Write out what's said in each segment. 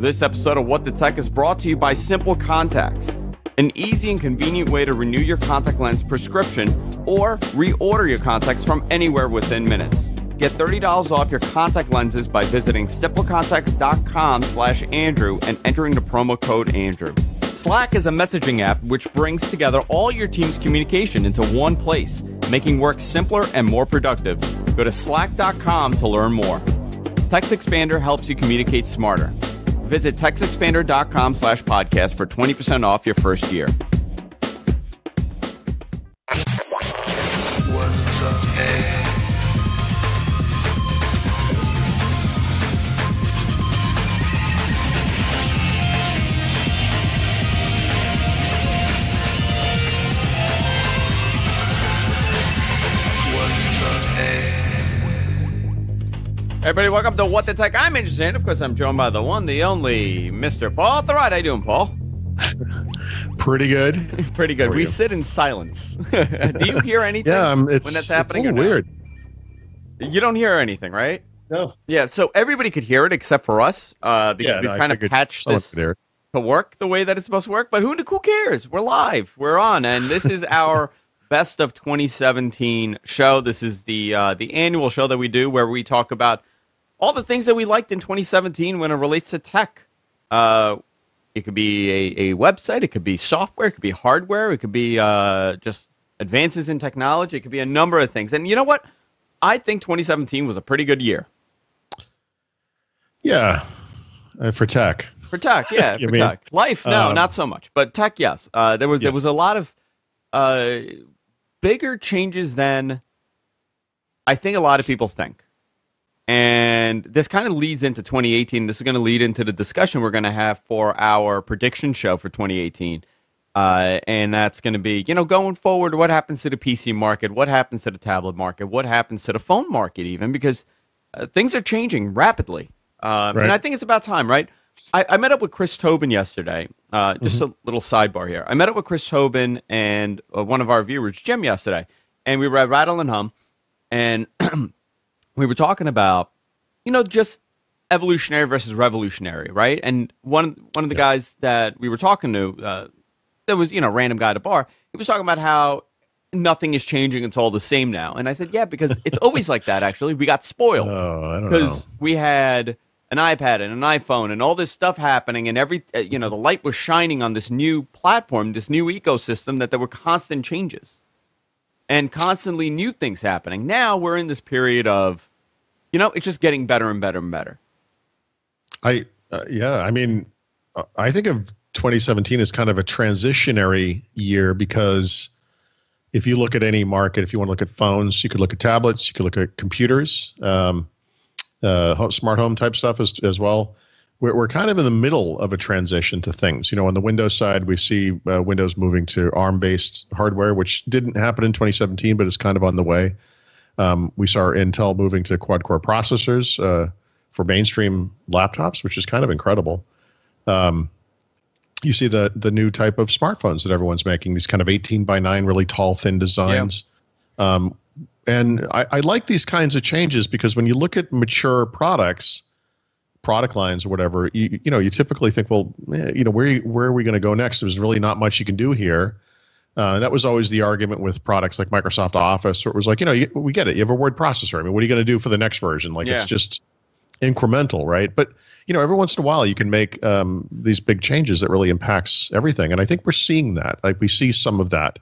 This episode of What the Tech is brought to you by Simple Contacts, an easy and convenient way to renew your contact lens prescription or reorder your contacts from anywhere within minutes. Get $30 off your contact lenses by visiting simplecontacts.com/Andrew and entering the promo code Andrew. Slack is a messaging app which brings together all your team's communication into one place, making work simpler and more productive. Go to slack.com to learn more. TextExpander helps you communicate smarter. Visit textexpander.com/podcast for 20% off your first year. Everybody, welcome to What the Tech. I'm interested. Of course, I'm joined by the one, the only, Mr. Paul Throttling. How you doing, Paul? Pretty good. Pretty good. We sit in silence. Do you hear anything when that's happening? It's a little weird. You don't hear anything, right? No. Yeah, so everybody could hear it except for us because we've kind of patched this to work the way that it's supposed to work. But who cares? We're live. We're on. And this is our Best of 2017 show. This is the annual show that we do where we talk about all the things that we liked in 2017 when it relates to tech. It could be a website, it could be software, it could be hardware, it could be just advances in technology, it could be a number of things. And you know what? I think 2017 was a pretty good year. Yeah, for tech. For tech, yeah, for tech. Life, no, not so much. But tech, yes. There was a lot of bigger changes than I think a lot of people think. And this kind of leads into 2018. This is going to lead into the discussion we're going to have for our prediction show for 2018. And that's going to be, going forward, what happens to the PC market? What happens to the tablet market? What happens to the phone market even? Because things are changing rapidly. Right. And I think it's about time, right? I met up with Chris Tobin yesterday. Just a little sidebar here. I met up with Chris Tobin and one of our viewers, Jim, yesterday. And we were at Rattle and Hum. And we were talking about, just evolutionary versus revolutionary, right? And one of the guys that we were talking to, that was, random guy at a bar, he was talking about how nothing is changing, it's all the same now. And I said, yeah, because it's always like that, actually. We got spoiled. Oh, I don't know. Because we had an iPad and an iPhone and all this stuff happening, and the light was shining on this new platform, this new ecosystem, that there were constant changes and constantly new things happening. Now we're in this period of, it's just getting better and better and better. I think of 2017 as kind of a transitionary year, because if you look at any market, if you want to look at phones, you could look at tablets, you could look at computers, smart home type stuff as well. We're kind of in the middle of a transition to things. On the Windows side, we see Windows moving to ARM-based hardware, which didn't happen in 2017, but is kind of on the way. We saw Intel moving to quad-core processors for mainstream laptops, which is kind of incredible. You see the new type of smartphones that everyone's making, these kind of 18:9, really tall, thin designs. Yeah. And I like these kinds of changes because when you look at mature product lines or whatever, you typically think, well, where are we going to go next? There's really not much you can do here. That was always the argument with products like Microsoft Office, where it was like, we get it. You have a word processor. I mean, what are you going to do for the next version? It's just incremental, right? But, every once in a while you can make these big changes that really impacts everything. And I think we're seeing that. We see some of that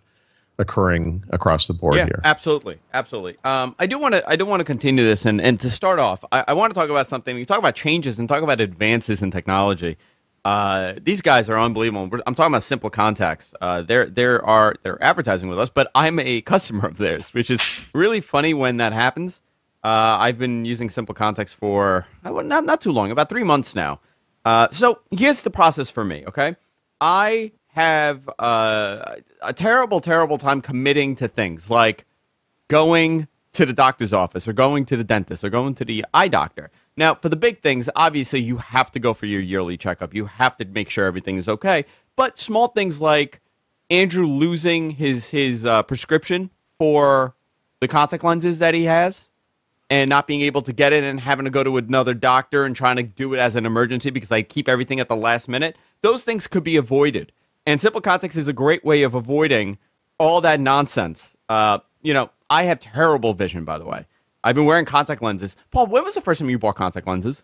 occurring across the board here. Absolutely. Absolutely. I do want to continue this. And to start off, I want to talk about something. We talk about changes and talk about advances in technology. These guys are unbelievable. I'm talking about Simple Contacts. They're advertising with us, but I'm a customer of theirs, which is really funny when that happens. I've been using Simple Contacts for not too long, about 3 months now. So here's the process for me. Okay, I have a terrible time committing to things like going to the doctor's office or going to the dentist or going to the eye doctor. Now, for the big things, obviously, you have to go for your yearly checkup. You have to make sure everything is okay. But small things like Andrew losing his prescription for the contact lenses that he has, and not being able to get it and having to go to another doctor and trying to do it as an emergency because I keep everything at the last minute. Those things could be avoided. And Simple Contacts is a great way of avoiding all that nonsense. I have terrible vision, by the way. I've been wearing contact lenses. Paul, when was the first time you bought contact lenses?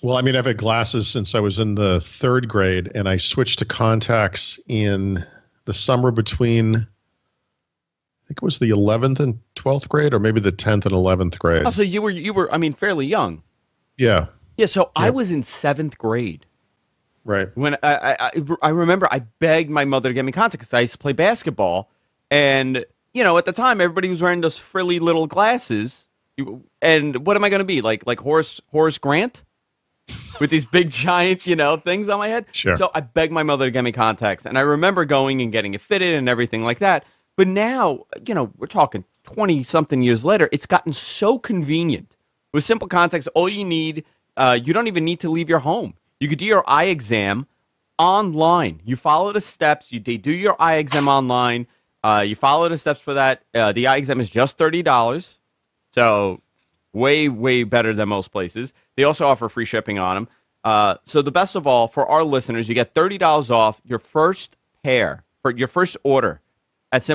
Well, I mean, I've had glasses since I was in the 3rd grade, and I switched to contacts in the summer between, I think it was the 11th and 12th grade, or maybe the 10th and 11th grade. Oh, so you were, I mean, fairly young. Yeah. Yeah, so I was in 7th grade. Right. When I remember I begged my mother to get me contacts because I used to play basketball. And, at the time, everybody was wearing those frilly little glasses. And what am I going to be? Like Horace Grant? With these big, giant, things on my head. Sure. So I begged my mother to get me contacts. And I remember going and getting it fitted and everything like that. But now, we're talking 20-something years later, it's gotten so convenient. With Simple Contacts, all you need, you don't even need to leave your home. You could do your eye exam online. You follow the steps. They do your eye exam online. You follow the steps for that. The eye exam is just $30. So way, way better than most places. They also offer free shipping on them. So the best of all, for our listeners, you get $30 off your first pair, for your first order at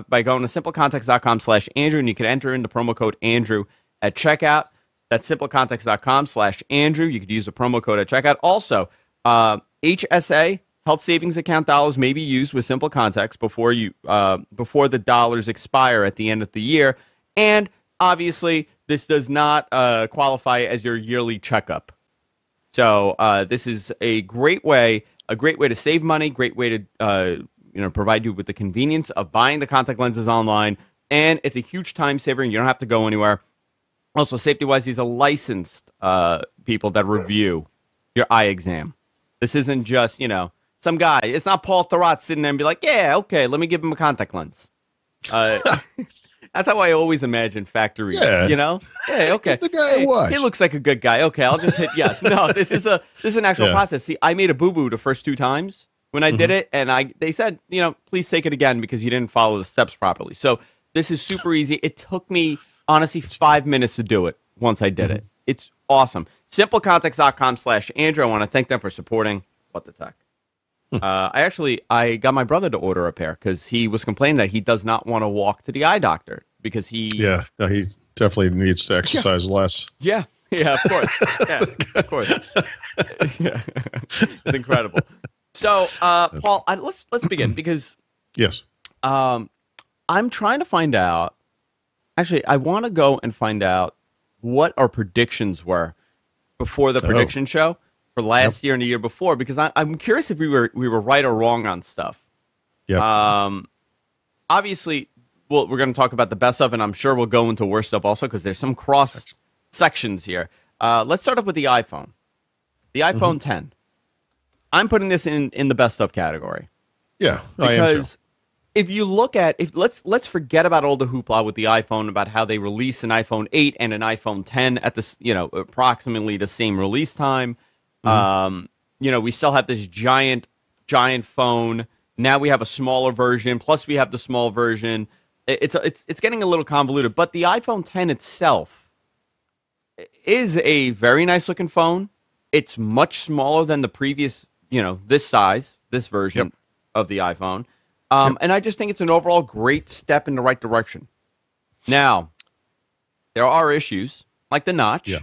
by going to simplecontacts.com/Andrew, and you can enter in the promo code Andrew at checkout. That's simplecontacts.com/Andrew. You could use the promo code at checkout. Also, HSA, health savings account dollars may be used with Simple Contacts before the dollars expire at the end of the year. And obviously, this does not qualify as your yearly checkup. So this is a great way to save money, great way to provide you with the convenience of buying the contact lenses online, and it's a huge time saver, and you don't have to go anywhere. Also, safety-wise, these are licensed people that review your eye exam. This isn't just, some guy. It's not Paul Thurrott sitting there and be like, yeah, okay, let me give him a contact lens. That's how I always imagine factory. Yeah. Yeah, okay. Give the guy a watch. He looks like a good guy. Okay, I'll just hit yes. No, this is an actual process. See, I made a boo-boo the first 2 times when I did it, and they said, please take it again because you didn't follow the steps properly. So this is super easy. It took me, honestly, 5 minutes to do it once I did it. It's awesome. Simplecontacts.com/Andrew. I want to thank them for supporting What the Tech. I got my brother to order a pair because he was complaining that he does not want to walk to the eye doctor because he definitely needs to exercise less. Yeah, of course. Yeah, of course. Yeah. It's incredible. So, Paul, let's begin because yes, I'm trying to find out. Actually, I want to go and find out what our predictions were before the prediction show for last year and the year before, because I'm curious if we were right or wrong on stuff. Yeah. Obviously, we're going to talk about the best of, and I'm sure we'll go into worst stuff also because there's some cross sections here. Let's start off with the iPhone. The iPhone 10. I'm putting this in the best of category. Yeah, because if you look at let's forget about all the hoopla with the iPhone about how they release an iPhone 8 and an iPhone 10 at this approximately the same release time. We still have this giant phone. Now we have a smaller version. Plus we have the small version. It's getting a little convoluted. But the iPhone 10 itself is a very nice looking phone. It's much smaller than the previous, this size, this version of the iPhone. And I just think it's an overall great step in the right direction. Now, there are issues like the notch.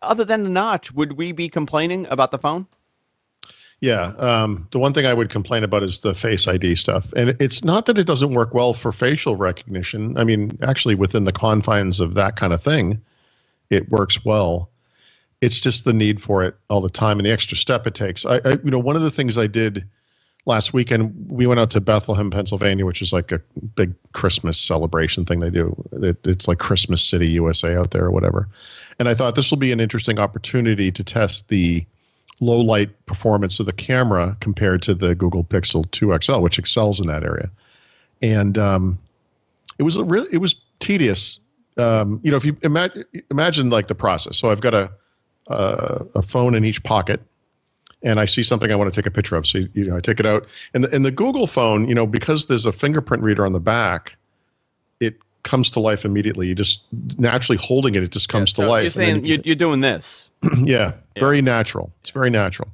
Other than the notch, would we be complaining about the phone? Yeah. The one thing I would complain about is the Face ID stuff. And it's not that it doesn't work well for facial recognition. I mean, actually, within the confines of that kind of thing, it works well. It's just the need for it all the time and the extra step it takes. One of the things I did last weekend, we went out to Bethlehem, Pennsylvania, which is like a big Christmas celebration thing they do. It's like Christmas City, USA out there or whatever. And I thought this will be an interesting opportunity to test the low light performance of the camera compared to the Google Pixel 2 XL, which excels in that area. And it was tedious. If you imagine like the process. So I've got a phone in each pocket, and I see something I want to take a picture of. So I take it out, and the Google phone, because there's a fingerprint reader on the back, it comes to life immediately. You just naturally holding it, it just comes to life. You're saying you're doing this. Yeah, very natural. It's very natural.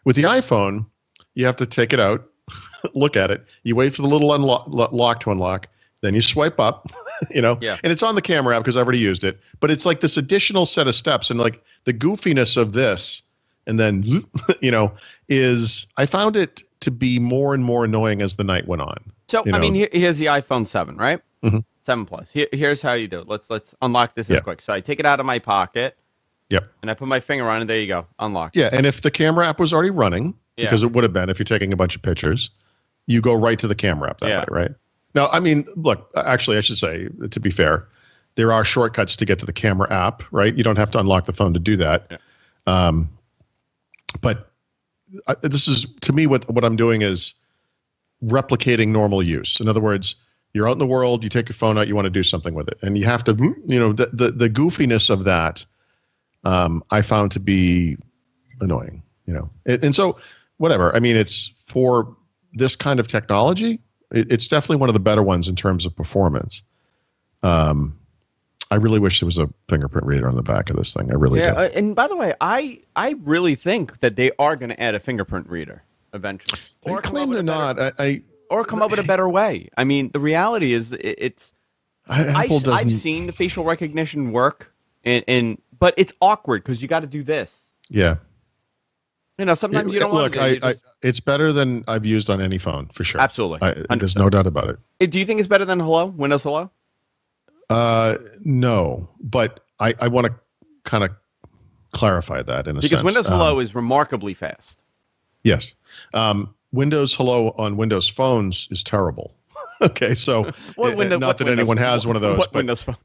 With the iPhone, you have to take it out, look at it. You wait for the little lock to unlock. Then you swipe up, and it's on the camera app because I've already used it. But it's like this additional set of steps, and like the goofiness of this, and then, is I found it to be more and more annoying as the night went on. So, I mean, here's the iPhone 7, right? Mm-hmm. 7 Plus. Here's how you do it. Let's unlock this as quick. So I take it out of my pocket. Yep. And I put my finger on it. And there you go. Unlocked. Yeah, and if the camera app was already running, because it would have been if you're taking a bunch of pictures, you go right to the camera app that way, right? Now, I mean, look, actually, I should say, to be fair, there are shortcuts to get to the camera app, right? You don't have to unlock the phone to do that. Yeah. But this is, to me, what I'm doing is replicating normal use. In other words, you're out in the world, you take your phone out, you want to do something with it. And you have to, the goofiness of that, I found to be annoying, And so, whatever. I mean, it's for this kind of technology, it's definitely one of the better ones in terms of performance. I really wish there was a fingerprint reader on the back of this thing. I really do. And by the way, I really think that they are going to add a fingerprint reader eventually. They claim they're not. Or come up with a better way. I mean, the reality is I've seen the facial recognition work, but it's awkward because you got to do this. Yeah. Sometimes you don't want to. It's better than I've used on any phone, for sure. Absolutely. There's no doubt about it. Do you think it's better than Hello? Windows Hello? No, but I want to kind of clarify that in a sense. Because Windows Hello is remarkably fast. Yes. Windows Hello on Windows phones is terrible. Okay, so not that anyone has one of those. What Windows phone?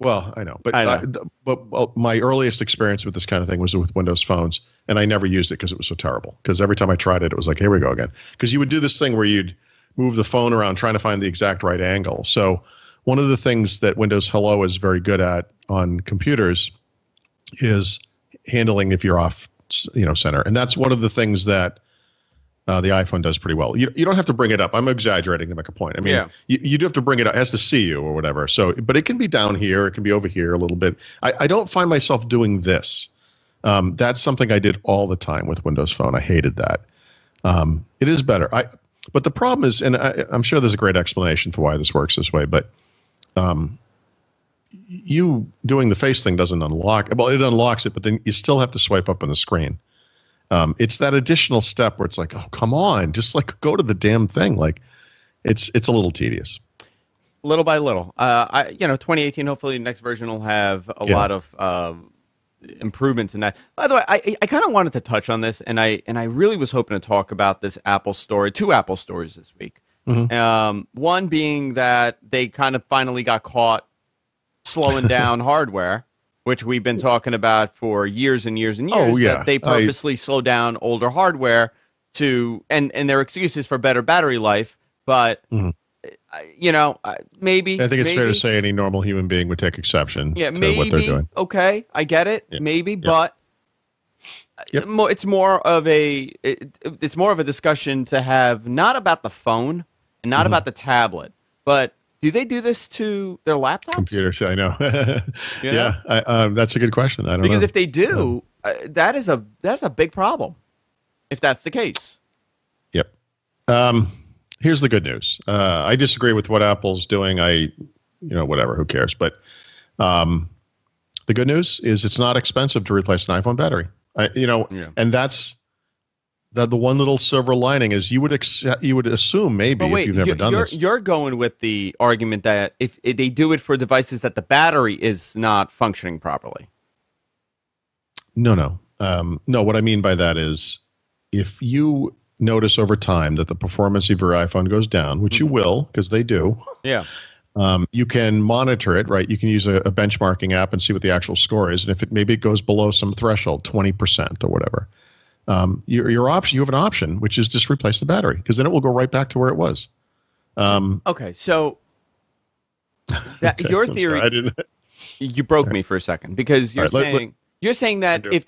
Well, I know, but my earliest experience with this kind of thing was with Windows phones, and I never used it because it was so terrible. Because every time I tried it, it was like, here we go again. Because you would do this thing where you'd move the phone around trying to find the exact right angle. So one of the things that Windows Hello is very good at on computers is handling if you're off, center, and that's one of the things that the iPhone does pretty well. You don't have to bring it up. I'm exaggerating to make a point. I mean, you do have to bring it up. It has to see you or whatever. So, but it can be down here. It can be over here a little bit. I don't find myself doing this. That's something I did all the time with Windows Phone. I hated that. It is better. But the problem is, and I'm sure there's a great explanation for why this works this way, but you doing the face thing doesn't unlock. Well, it unlocks it, but then you still have to swipe up on the screen. It's that additional step where it's like, oh, come on, just like go to the damn thing. Like, it's a little tedious. Little by little. 2018. Hopefully, the next version will have a lot of improvements in that. By the way, I kind of wanted to touch on this, and I really was hoping to talk about this Apple story. 2 Apple stories this week. Mm-hmm. One being that they kind of finally got caught slowing down hardware, which we've been talking about for years and years and years. Oh, yeah. That they purposely slow down older hardware and their excuses for better battery life. But, maybe. I think it's fair to say any normal human being would take exception to what they're doing. Okay, I get it. Yeah. Maybe, but it's more of a discussion to have, not about the phone and not about the tablet, but do they do this to their laptops? Computers, I know. That's a good question. I don't know. Because if they do, that's a big problem. If that's the case. Yep. Here's the good news. I disagree with what Apple's doing. Whatever, who cares? But the good news is it's not expensive to replace an iPhone battery. And that's the one little silver lining is you would assume maybe if you've never done this. You're going with the argument that if they do it for devices that the battery is not functioning properly. No. No, what I mean by that is if you notice over time that the performance of your iPhone goes down, which you will because they do. Yeah. You can monitor it, right? You can use a benchmarking app and see what the actual score is, and if maybe it goes below some threshold, 20% or whatever. You have an option, which is just replace the battery because then it will go right back to where it was. Okay, so your theory, you broke me for a second because you're saying that if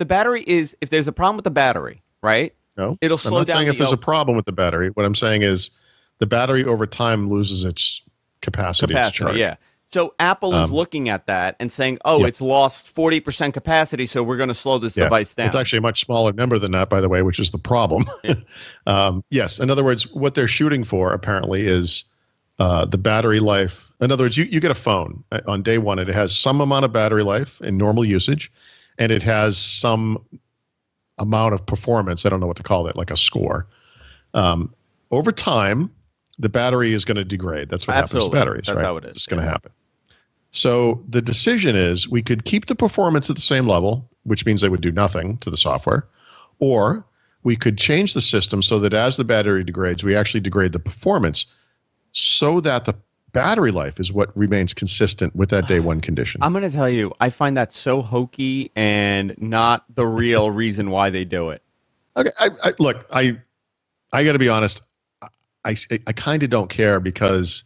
there's a problem with the battery, right? No, it'll slow down. I'm not saying if there's a problem with the battery. What I'm saying is the battery over time loses its capacity to charge. Yeah. So Apple is looking at that and saying, "Oh, it's lost 40% capacity, so we're going to slow this device down." It's actually a much smaller number than that, by the way, which is the problem. Yeah. Yes. In other words, what they're shooting for apparently is the battery life. In other words, you get a phone on day one, and it has some amount of battery life in normal usage, and it has some amount of performance. I don't know what to call it, like a score. Over time, the battery is going to degrade. That's what happens to batteries. That's right? how it is. It's going to happen. So the decision is we could keep the performance at the same level, which means they would do nothing to the software, or we could change the system so that as the battery degrades, we actually degrade the performance so that the battery life is what remains consistent with that day one condition. I'm going to tell you, I find that so hokey and not the real reason why they do it. Okay, look, I got to be honest. I kind of don't care because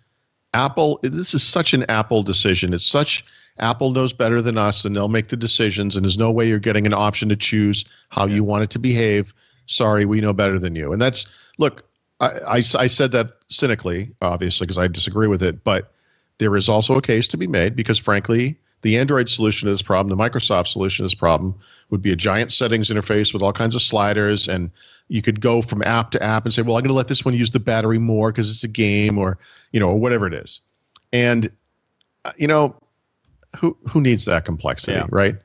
Apple, this is such an Apple decision. It's such, Apple knows better than us, and they'll make the decisions, and there's no way you're getting an option to choose how you want it to behave. Sorry, we know better than you. And that's, look, I said that cynically, obviously, because I disagree with it, but there is also a case to be made because, frankly, the Android solution to this problem, the Microsoft solution to this problem, would be a giant settings interface with all kinds of sliders, and you could go from app to app and say, well, I'm going to let this one use the battery more because it's a game, or or whatever it is. And who needs that complexity, right?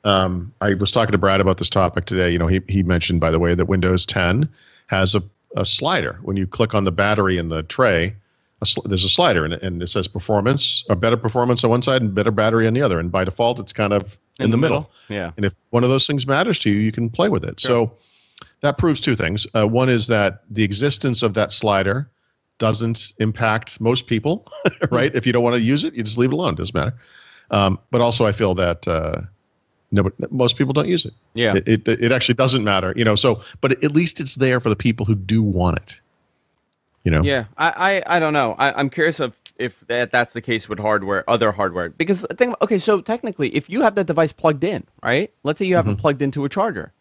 I was talking to Brad about this topic today. He mentioned, by the way, that Windows 10 has a slider. When you click on the battery in the tray, there's a slider, and it says performance, or better performance on one side and better battery on the other. And by default, it's kind of in the middle. Yeah. And if one of those things matters to you, you can play with it. Sure. So that proves two things. One is that the existence of that slider doesn't impact most people, right? If you don't want to use it, you just leave it alone. It doesn't matter. But also, I feel that most people don't use it. Yeah. It actually doesn't matter, So, but at least it's there for the people who do want it. Yeah, I don't know. I'm curious if that's the case with other hardware. Because so technically, if you have that device plugged in, right? Let's say you have it plugged into a charger.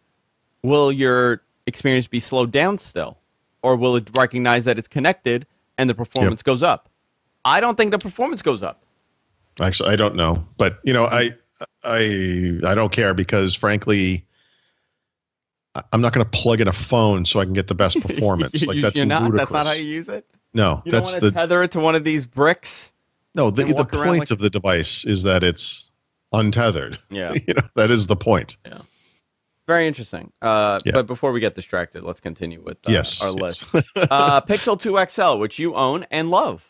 Will your experience be slowed down still? Or will it recognize that it's connected and the performance goes up? I don't think the performance goes up. Actually, I don't know. But, I don't care because, frankly, I'm not going to plug in a phone so I can get the best performance. Like that's ludicrous. That's not how you use it? No. You don't want to tether it to one of these bricks? No, the point of the device is that it's untethered. Yeah. That is the point. Yeah. Very interesting. But before we get distracted, let's continue with our list. Pixel 2 XL, which you own and love.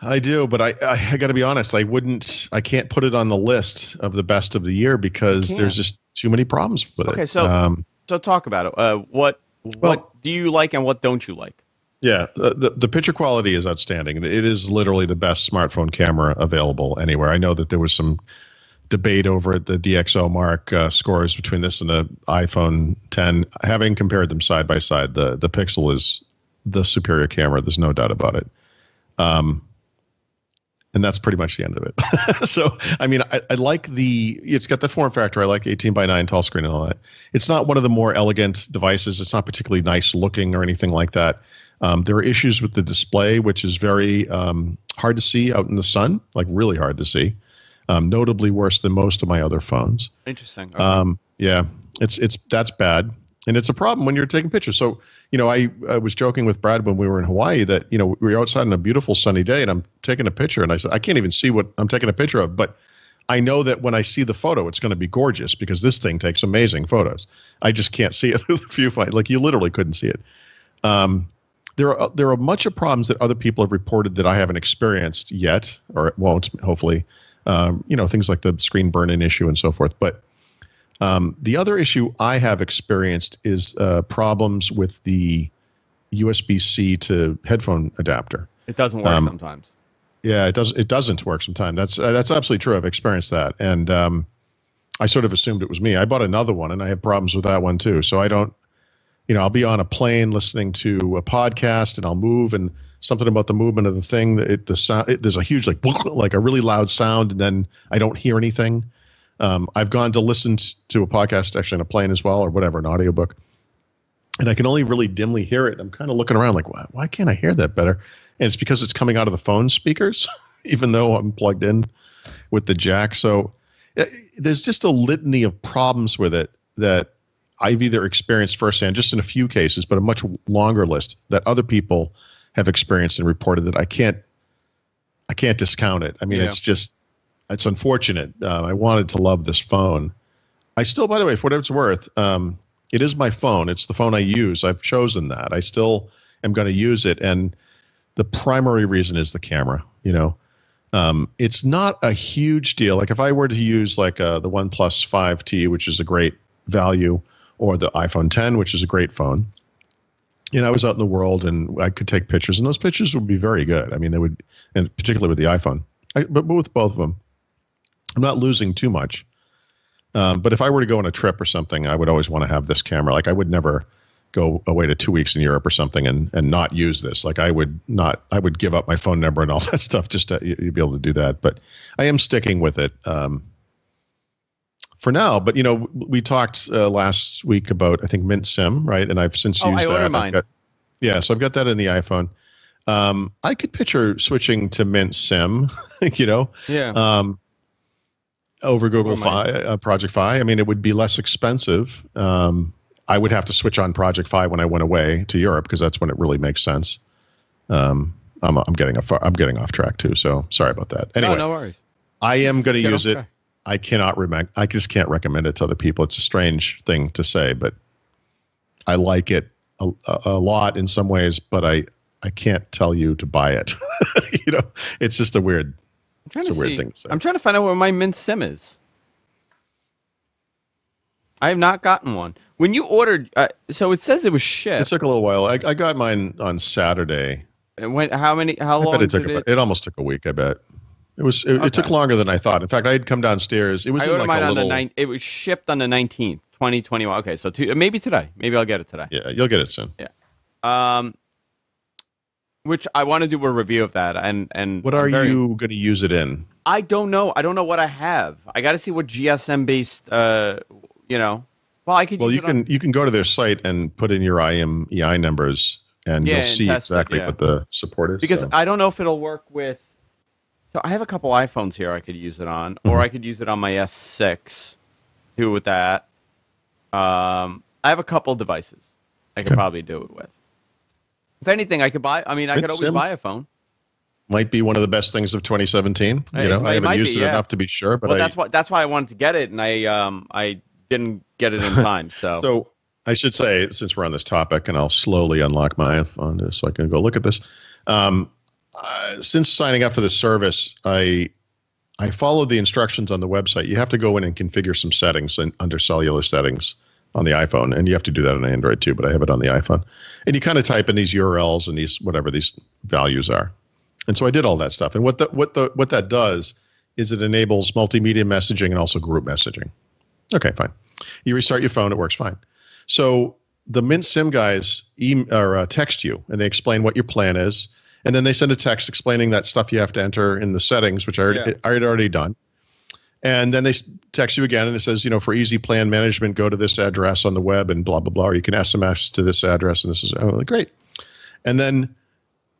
I do, but I got to be honest. I can't put it on the list of the best of the year because there's just too many problems with it. Okay, so talk about it. What do you like and what don't you like? Yeah, the picture quality is outstanding. It is literally the best smartphone camera available anywhere. I know that there was some debate over the DxO Mark scores between this and the iPhone 10. Having compared them side by side, the Pixel is the superior camera. There's no doubt about it. And that's pretty much the end of it. So, I mean, I like it's got the form factor. I like 18:9 tall screen and all that. It's not one of the more elegant devices. It's not particularly nice looking or anything like that. There are issues with the display, which is very hard to see out in the sun, like really hard to see. Notably worse than most of my other phones. Interesting. Okay. Yeah, that's bad. And it's a problem when you're taking pictures. So, I was joking with Brad when we were in Hawaii that, we were outside on a beautiful sunny day and I'm taking a picture and I said, I can't even see what I'm taking a picture of, but I know that when I see the photo, it's going to be gorgeous because this thing takes amazing photos. I just can't see it through the viewfinder. Like you literally couldn't see it. There are a bunch of problems that other people have reported that I haven't experienced yet, or won't, hopefully. Things like the screen burn-in issue and so forth. But the other issue I have experienced is problems with the USB-C to headphone adapter. It doesn't work sometimes. Yeah, it doesn't work sometimes. That's absolutely true. I've experienced that, and I sort of assumed it was me. I bought another one, and I have problems with that one too. So I don't, I'll be on a plane listening to a podcast, and I'll move, and something about the movement of the thing, the sound. There's a huge like a really loud sound, and then I don't hear anything. I've gone to listen to a podcast actually on a plane as well, or whatever, an audiobook, and I can only really dimly hear it. I'm kind of looking around like, why can't I hear that better? And it's because it's coming out of the phone speakers. even though I'm plugged in with the jack. So there's just a litany of problems with it that I've either experienced firsthand, just in a few cases, but a much longer list that other people have experienced and reported that I can't discount it. I mean, it's unfortunate. I wanted to love this phone. I still, by the way, for what it's worth, it is my phone. It's the phone I use. I've chosen that. I still am going to use it. And the primary reason is the camera, it's not a huge deal. Like if I were to use like the OnePlus 5T, which is a great value, or the iPhone 10, which is a great phone, I was out in the world and I could take pictures, and those pictures would be very good. I mean, they would, and particularly with the iPhone, but with both of them, I'm not losing too much. But if I were to go on a trip or something, I would always want to have this camera. Like I would never go away to 2 weeks in Europe or something and not use this. Like I would give up my phone number and all that stuff just to be able to do that. But I am sticking with it for now. But we talked last week about, I think, Mint SIM, right? And I've since used that. Ordered mine. So I've got that in the iPhone. I could picture switching to Mint SIM, over Google Fi, Project Fi. I mean, it would be less expensive. I would have to switch on Project Fi when I went away to Europe because that's when it really makes sense. I'm getting off track too, so sorry about that. Anyway, no worries. I am going to use it. I just can't recommend it to other people. It's a strange thing to say, but I like it a lot in some ways. But I can't tell you to buy it. It's just a weird. It's a weird thing to say. I'm trying to find out where my Mint SIM is. I have not gotten one. When you ordered, so it says it was shipped. It took a little while. I got mine on Saturday. And how long did it? It almost took a week, I bet. It took longer than I thought. In fact, I had come downstairs. It was in like a little. It was shipped on the 19th, 2021. Okay, so maybe today. Maybe I'll get it today. Yeah, you'll get it soon. Yeah. Which I want to do a review of that. And what are you going to use it in? I don't know. I don't know what I have. I got to see what GSM based. Well, I could. Well, you can go to their site and put in your IMEI numbers, and you'll see exactly what the support is. Because I don't know if it'll work with. So I have a couple iPhones here I could use it on, or I could use it on my S6. Do it with that. I have a couple devices I could probably do it with. If anything, I could buy. I mean, I could always buy a phone. Might be one of the best things of 2017. I haven't used it enough to be sure, but that's why I wanted to get it, and I didn't get it in time. So I should say, since we're on this topic, and I'll slowly unlock my iPhone so I can go look at this. Since signing up for this service, I followed the instructions on the website. You have to go in and configure some settings under cellular settings on the iPhone, and you have to do that on Android too, but I have it on the iPhone. And you kind of type in these URLs and these whatever these values are. And so I did all that stuff. And what that does is it enables multimedia messaging and also group messaging. Okay, fine. You restart your phone, it works fine. So the Mint SIM guys text you, and they explain what your plan is, and then they send a text explaining that stuff you have to enter in the settings, which I had already done. And then they text you again, and it says, for easy plan management, go to this address on the web and blah, blah, blah, or you can SMS to this address, and this is great. And then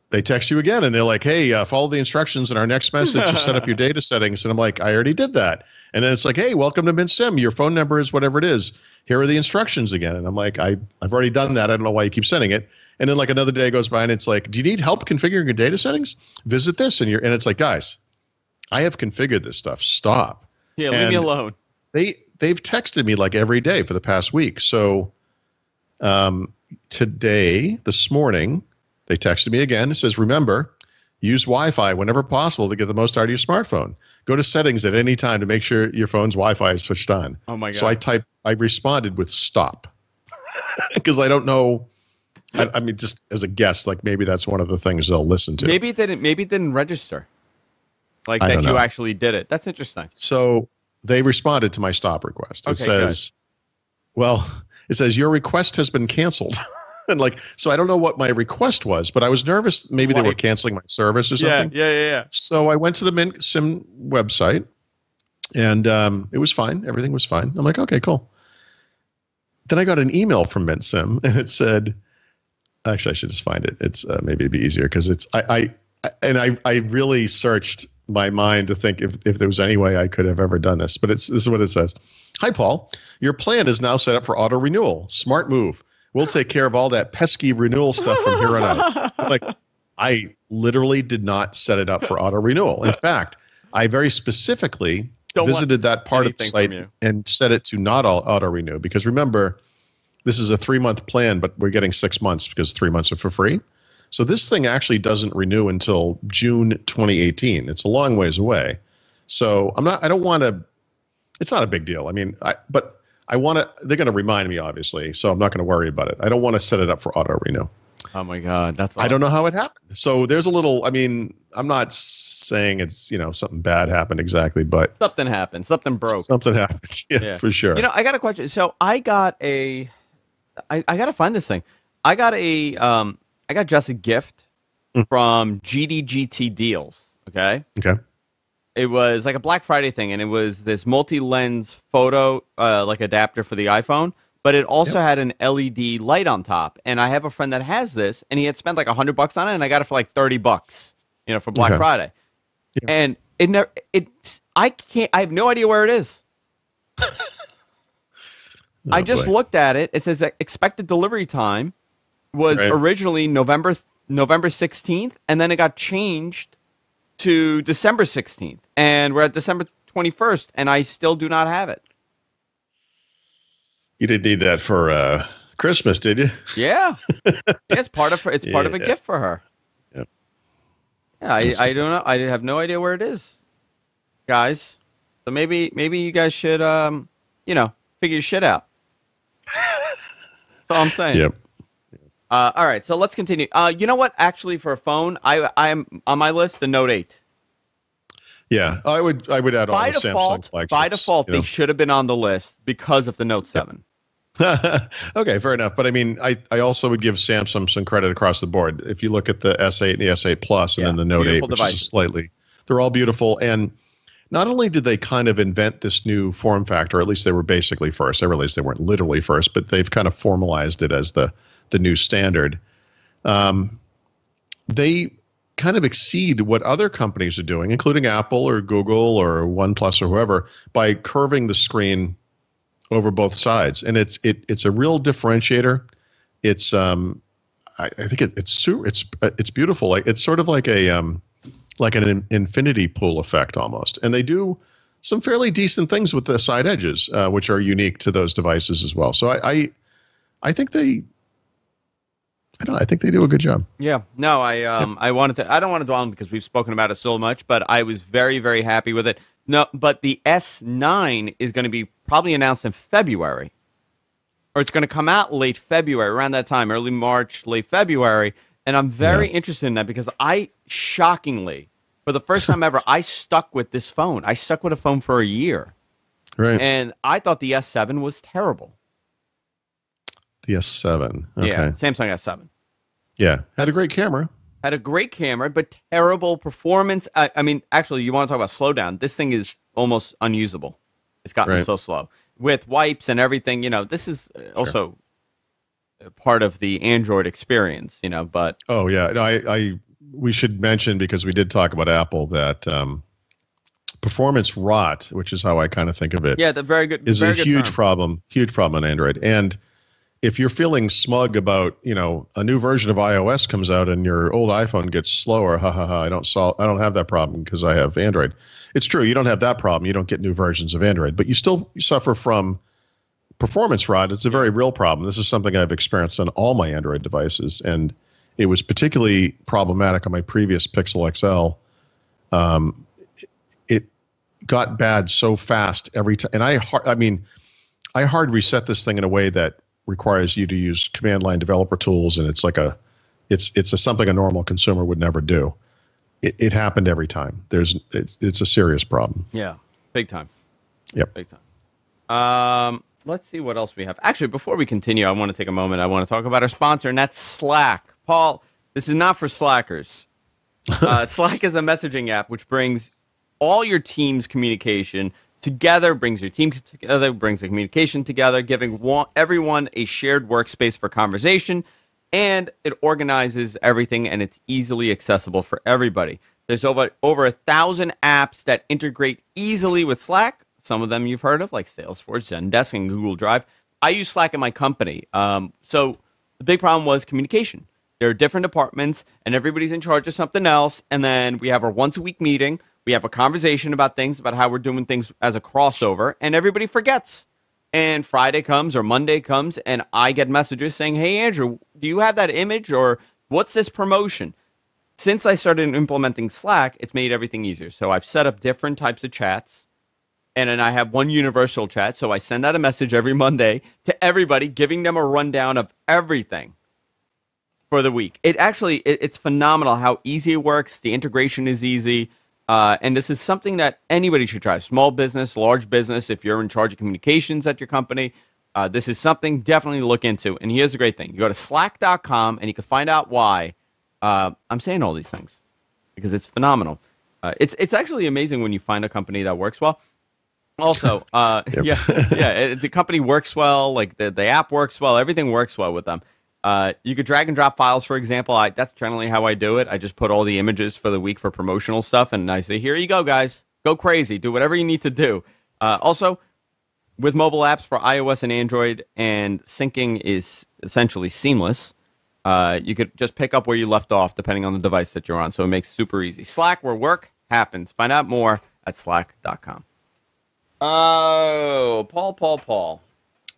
they text you again, and they're like, hey, follow the instructions in our next message to set up your data settings. And I'm like, I already did that. And then it's like, hey, welcome to Mint SIM. Your phone number is whatever it is. Here are the instructions again. And I'm like, I've already done that. I don't know why you keep sending it. And then like another day goes by, and it's like, do you need help configuring your data settings? Visit this. And it's like, guys, I have configured this stuff. Stop. Yeah, leave me alone. They've texted me like every day for the past week. So this morning, they texted me again. It says, remember, use Wi-Fi whenever possible to get the most out of your smartphone. Go to settings at any time to make sure your phone's Wi-Fi is switched on. Oh my God. So I responded with stop because I don't know. I mean, just as a guess, like maybe that's one of the things they'll listen to. Maybe it didn't register. Like that you actually did it. That's interesting. So they responded to my stop request. It says, your request has been canceled. And so I don't know what my request was, but I was nervous. Maybe they were canceling my service or something. Yeah. So I went to the Mint SIM website, and it was fine. Everything was fine. I'm like, okay, cool. Then I got an email from Mint SIM, and it said, actually, I should just find it. It's maybe it'd be easier because I really searched my mind to think if there was any way I could have ever done this. But this is what it says. Hi, Paul. Your plan is now set up for auto renewal. Smart move. We'll take care of all that pesky renewal stuff from here on out. I'm like, I literally did not set it up for auto renewal. In fact, I very specifically visited that part of the site and set it to not auto renew, because remember, this is a 3-month plan, but we're getting 6 months because 3 months are for free. So this thing actually doesn't renew until June 2018. It's a long ways away. So I don't want to, it's not a big deal. I mean, but I want to, they're going to remind me, obviously, so I'm not going to worry about it. I don't want to set it up for auto renew. Oh my God. That's awesome. I don't know how it happened. So there's a little, I mean, I'm not saying it's, something bad happened exactly, but something happened. Something broke. Something happened. Yeah, for sure. I got a question. So I got I got to find this thing. I got just a gift from GDGT Deals. Okay. It was like a Black Friday thing, and it was this multi-lens photo like adapter for the iPhone, but it also had an LED light on top. And I have a friend that has this, and he had spent like $100 on it, and I got it for like $30, for Black Friday. Yeah. And I have no idea where it is. I just looked at it. It says that expected delivery time was originally November 16th, and then it got changed to December 16th, and we're at December 21st, and I still do not have it. You didn't need that for Christmas, did you? Yeah, it's part of a gift for her. Yep. Yeah, I don't know. I have no idea where it is, guys. So maybe you guys should figure your shit out. That's all I'm saying. Yep. All right, so let's continue. You know what? Actually, for a phone, I'm on my list, the Note 8. Yeah, I would add all the Samsung flagships. By default, they should have been on the list because of the Note 7. Okay, fair enough. But I mean, I also would give Samsung some credit across the board. If you look at the S8 and the S8 Plus, and then the Note 8, which is they're all beautiful. And not only did they kind of invent this new form factor, at least they were basically first. I realize they weren't literally first, but they've kind of formalized it as the new standard. They kind of exceed what other companies are doing, including Apple or Google or OnePlus or whoever, by curving the screen over both sides, and it's a real differentiator. It's I think it's beautiful. Like it's sort of like an infinity pool effect almost, and they do some fairly decent things with the side edges, which are unique to those devices as well. So I think they. I think they do a good job. Yeah. No, I don't want to dwell on because we've spoken about it so much, but I was very, very happy with it. No, but the S9 is going to be probably announced in February, or it's going to come out late February, around that time, early March, late February. And I'm very interested in that because shockingly, for the first time ever, I stuck with this phone. I stuck with a phone for a year. Right. And I thought the S7 was terrible. The S7. Okay. Yeah, Samsung S7. Yeah, had a great camera. Had a great camera, but terrible performance. I mean, actually, you want to talk about slowdown. This thing is almost unusable. It's gotten so slow. With wipes and everything, this is also part of the Android experience, but... Oh, yeah. No, we should mention, because we did talk about Apple, that performance rot, which is how I kind of think of it. Yeah, the very good is very a good huge term. problem on Android. And if you're feeling smug about, a new version of iOS comes out and your old iPhone gets slower, I don't have that problem because I have Android. It's true, you don't have that problem. You don't get new versions of Android, but you still suffer from performance rot. It's a very real problem. This is something I've experienced on all my Android devices, and it was particularly problematic on my previous Pixel XL. It got bad so fast every time, and I hard reset this thing in a way that requires you to use command line developer tools, and it's something a normal consumer would never do. It happened every time. It's a serious problem. Yeah, big time. Yep, big time. Let's see what else we have. Actually, before we continue, I want to take a moment. I want to talk about our sponsor, and that's Slack. Paul, this is not for slackers. Slack is a messaging app which brings all your team's communication together, brings your team together, brings the communication together, giving everyone a shared workspace for conversation, and it organizes everything, and it's easily accessible for everybody. There's over 1,000 apps that integrate easily with Slack. Some of them you've heard of, like Salesforce, Zendesk, and Google Drive. I use Slack in my company. So the big problem was communication. There are different departments, and everybody's in charge of something else. And then we have our once-a-week meeting. We have a conversation about things, about how we're doing things as a crossover, and everybody forgets. And Friday comes or Monday comes, and I get messages saying, hey, Andrew, do you have that image, or what's this promotion? Since I started implementing Slack, it's made everything easier. So I've set up different types of chats, and then I have one universal chat. So I send out a message every Monday to everybody, giving them a rundown of everything for the week. It's phenomenal how easy it works. The integration is easy. And this is something that anybody should try. Small business, large business, if you're in charge of communications at your company, this is something definitely to look into. And here's the great thing. You go to slack.com and you can find out why I'm saying all these things, because it's phenomenal. It's actually amazing when you find a company that works well. Also, the company works well, like the app works well, everything works well with them. You could drag and drop files, for example. That's generally how I do it. I just put all the images for the week for promotional stuff, and I say, here you go, guys. Go crazy. Do whatever you need to do. Also, with mobile apps for iOS and Android, and syncing is essentially seamless. You could just pick up where you left off, depending on the device that you're on, so it makes it super easy. Slack, where work happens. Find out more at slack.com. Oh, Paul.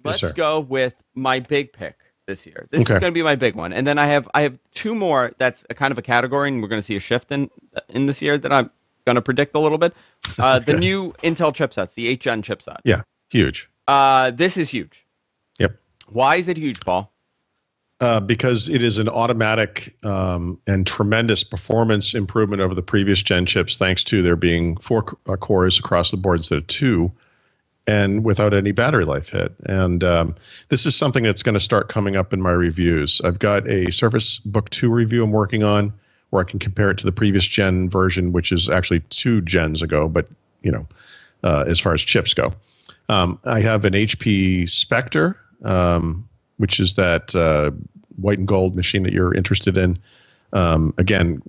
Let's go with my big pick this year. This is going to be my big one. And then I have two more that's a kind of a category, and we're going to see a shift in this year that I'm going to predict a little bit. The new Intel chipsets, the 8th Gen chipset. Yeah, huge. This is huge. Yep. Why is it huge, Paul? Because it is an automatic and tremendous performance improvement over the previous gen chips, thanks to there being 4 cores across the board instead of 2, and without any battery life hit. And this is something that's going to start coming up in my reviews. I've got a Surface Book 2 review I'm working on, where I can compare it to the previous gen version, which is actually 2 gens ago, but as far as chips go. I have an HP Spectre, which is that white and gold machine that you're interested in. Again,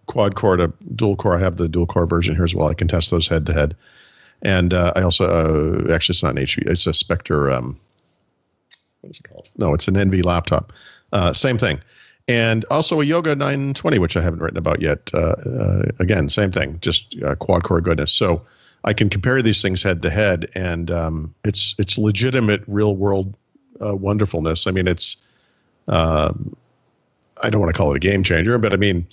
quad core to dual core. I have the dual core version here as well. I can test those head to head. And I also, actually, it's not an HP. It's a Spectre. What is it called? No, it's an NV laptop. Same thing. And also a Yoga 920, which I haven't written about yet. Again, same thing, just quad core goodness. So I can compare these things head to head, and it's legitimate real world wonderfulness. I mean, it's I don't want to call it a game changer, but I mean,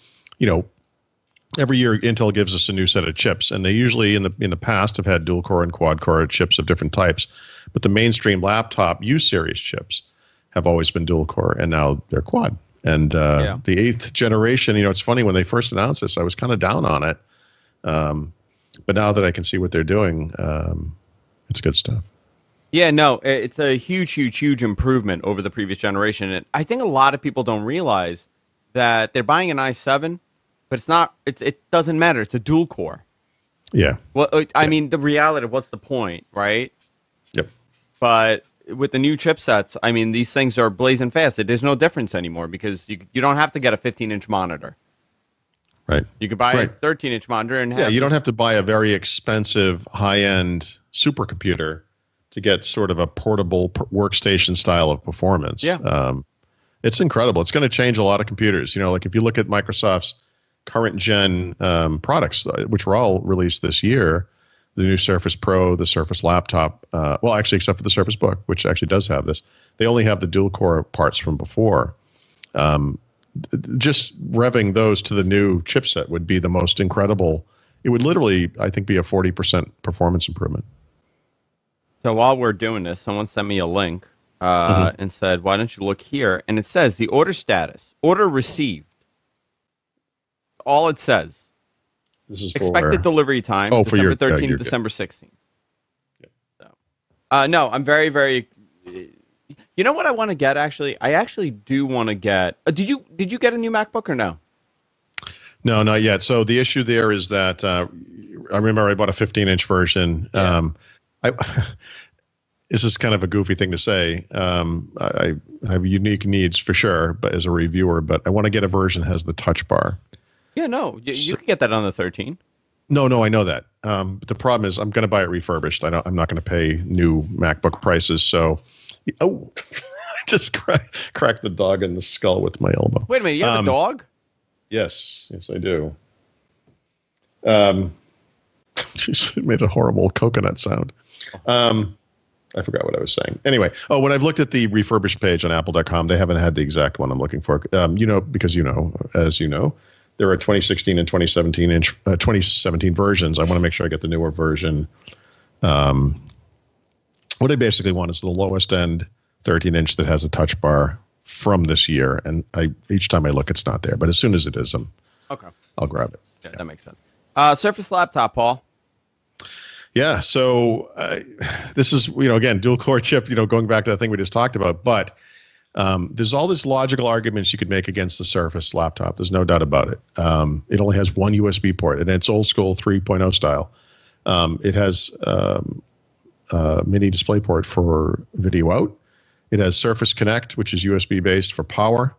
every year Intel gives us a new set of chips, and they usually in the past have had dual core and quad core chips of different types, but the mainstream laptop U series chips have always been dual core, and now they're quad. And the 8th generation, it's funny, when they first announced this, I was kind of down on it, but now that I can see what they're doing, it's good stuff. Yeah, no, it's a huge improvement over the previous generation. And I think a lot of people don't realize that they're buying an i7, but it's not. It doesn't matter. It's a dual core. Yeah. Well, I mean, the reality, what's the point, right? Yep. But with the new chipsets, I mean, these things are blazing fast. There's no difference anymore, because you don't have to get a 15-inch monitor. Right. You could buy a 13-inch monitor and have. Yeah, you don't have to buy a very expensive high-end supercomputer to get sort of a portable workstation style of performance. Yeah. It's incredible. It's going to change a lot of computers. Like if you look at Microsoft's current gen products, which were all released this year, the new Surface Pro, the Surface Laptop, well, actually, except for the Surface Book, which actually does have this, they only have the dual core parts from before. Just revving those to the new chipset would be the most incredible. It would literally, I think, be a 40% performance improvement. So while we're doing this, someone sent me a link and said, why don't you look here? And it says the order status, order received. All it says. This is expected delivery time, for December your 13th, December 16th. Yeah. So, no, I'm very, very... You know what I want to get, actually? I actually do want to get... Did you get a new MacBook or no? No, not yet. So the issue there is that I remember I bought a 15-inch version. Yeah. This is kind of a goofy thing to say. I have unique needs for sure, but as a reviewer, but I want to get a version that has the touch bar. Yeah, no, you So, can get that on the 13. no, I know that. But the problem is, I'm going to buy it refurbished. I'm not going to pay new MacBook prices. So, oh, I just cracked the dog in the skull with my elbow. Wait a minute, you have a dog? Yes, I do. Um, it made a horrible coconut sound. I forgot what I was saying. Anyway, when I've looked at the refurbished page on Apple.com, they haven't had the exact one I'm looking for. Because as you know, there are 2016 and 2017 versions. I want to make sure I get the newer version. What I basically want is the lowest end 13-inch that has a touch bar from this year. And each time I look, it's not there. But as soon as it is, I'll grab it. Yeah, that makes sense. Surface laptop, Paul. Yeah, so this is, again, dual core chip, going back to the thing we just talked about. But there's all these logical arguments you could make against the Surface laptop. There's no doubt about it. It only has one USB port, and it's old school 3.0 style. It has a mini DisplayPort for video out. It has Surface Connect, which is USB based for power.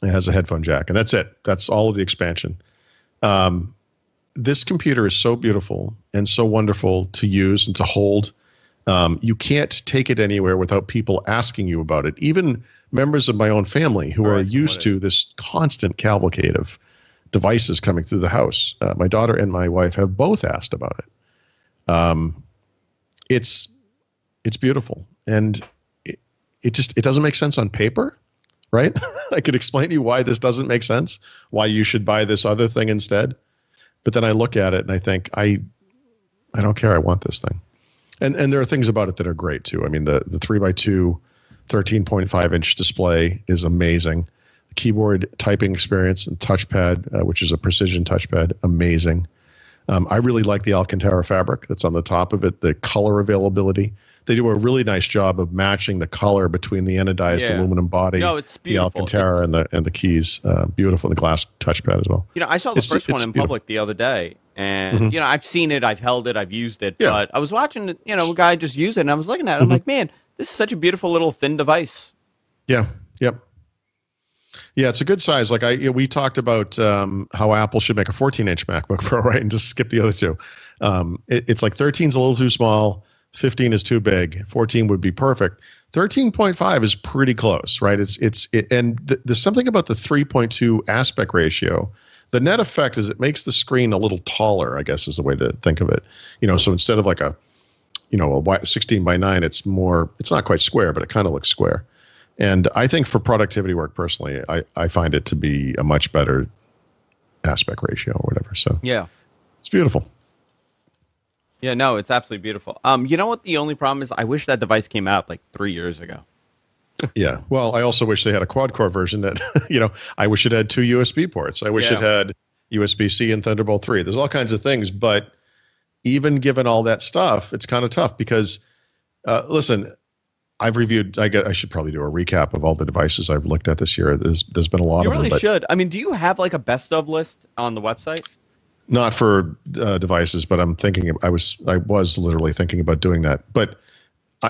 It has a headphone jack, and that's it. That's all of the expansion. This computer is so beautiful and so wonderful to use and to hold. You can't take it anywhere without people asking you about it. Even members of my own family who are used to this constant cavalcade of devices coming through the house. My daughter and my wife have both asked about it. It's beautiful, and it doesn't make sense on paper, right? I could explain to you why this doesn't make sense, why you should buy this other thing instead. But then I look at it and I think, I don't care. I want this thing. And there are things about it that are great too. I mean, the 3x2 13.5-inch display is amazing. The keyboard typing experience and touchpad, which is a precision touchpad, amazing. I really like the Alcantara fabric that's on the top of it, the color availability. They do a really nice job of matching the color between the anodized aluminum body, it's beautiful. the Alcantara, and the keys. Beautiful, and the glass touchpad as well. I saw the first one in public the other day, and I've seen it, I've held it, I've used it, but I was watching a guy just use it, and I was looking at it, I'm like, man, this is such a beautiful little thin device. Yeah, yep. Yeah, it's a good size. Like we talked about how Apple should make a 14-inch MacBook Pro, right, and just skip the other two. It's like 13's a little too small. 15 is too big. 14 would be perfect. 13.5 is pretty close, right? And there's something about the 3.2 aspect ratio. The net effect is it makes the screen a little taller, I guess is the way to think of it. So instead of like a 16 by 9, it's not quite square, but it kind of looks square. And I think for productivity work personally, I find it to be a much better aspect ratio or whatever. So yeah, it's beautiful. Yeah, no, it's absolutely beautiful. You know what the only problem is? I wish that device came out like 3 years ago. Yeah. Well, I also wish they had a quad-core version that, I wish it had 2 USB ports. I wish it had USB-C and Thunderbolt 3. There's all kinds of things, but even given all that stuff, it's kind of tough because, listen, I've reviewed, I should probably do a recap of all the devices I've looked at this year. There's been a lot of them. You really should. I mean, do you have like a best of list on the website? Not for devices, but I'm thinking. I was literally thinking about doing that. But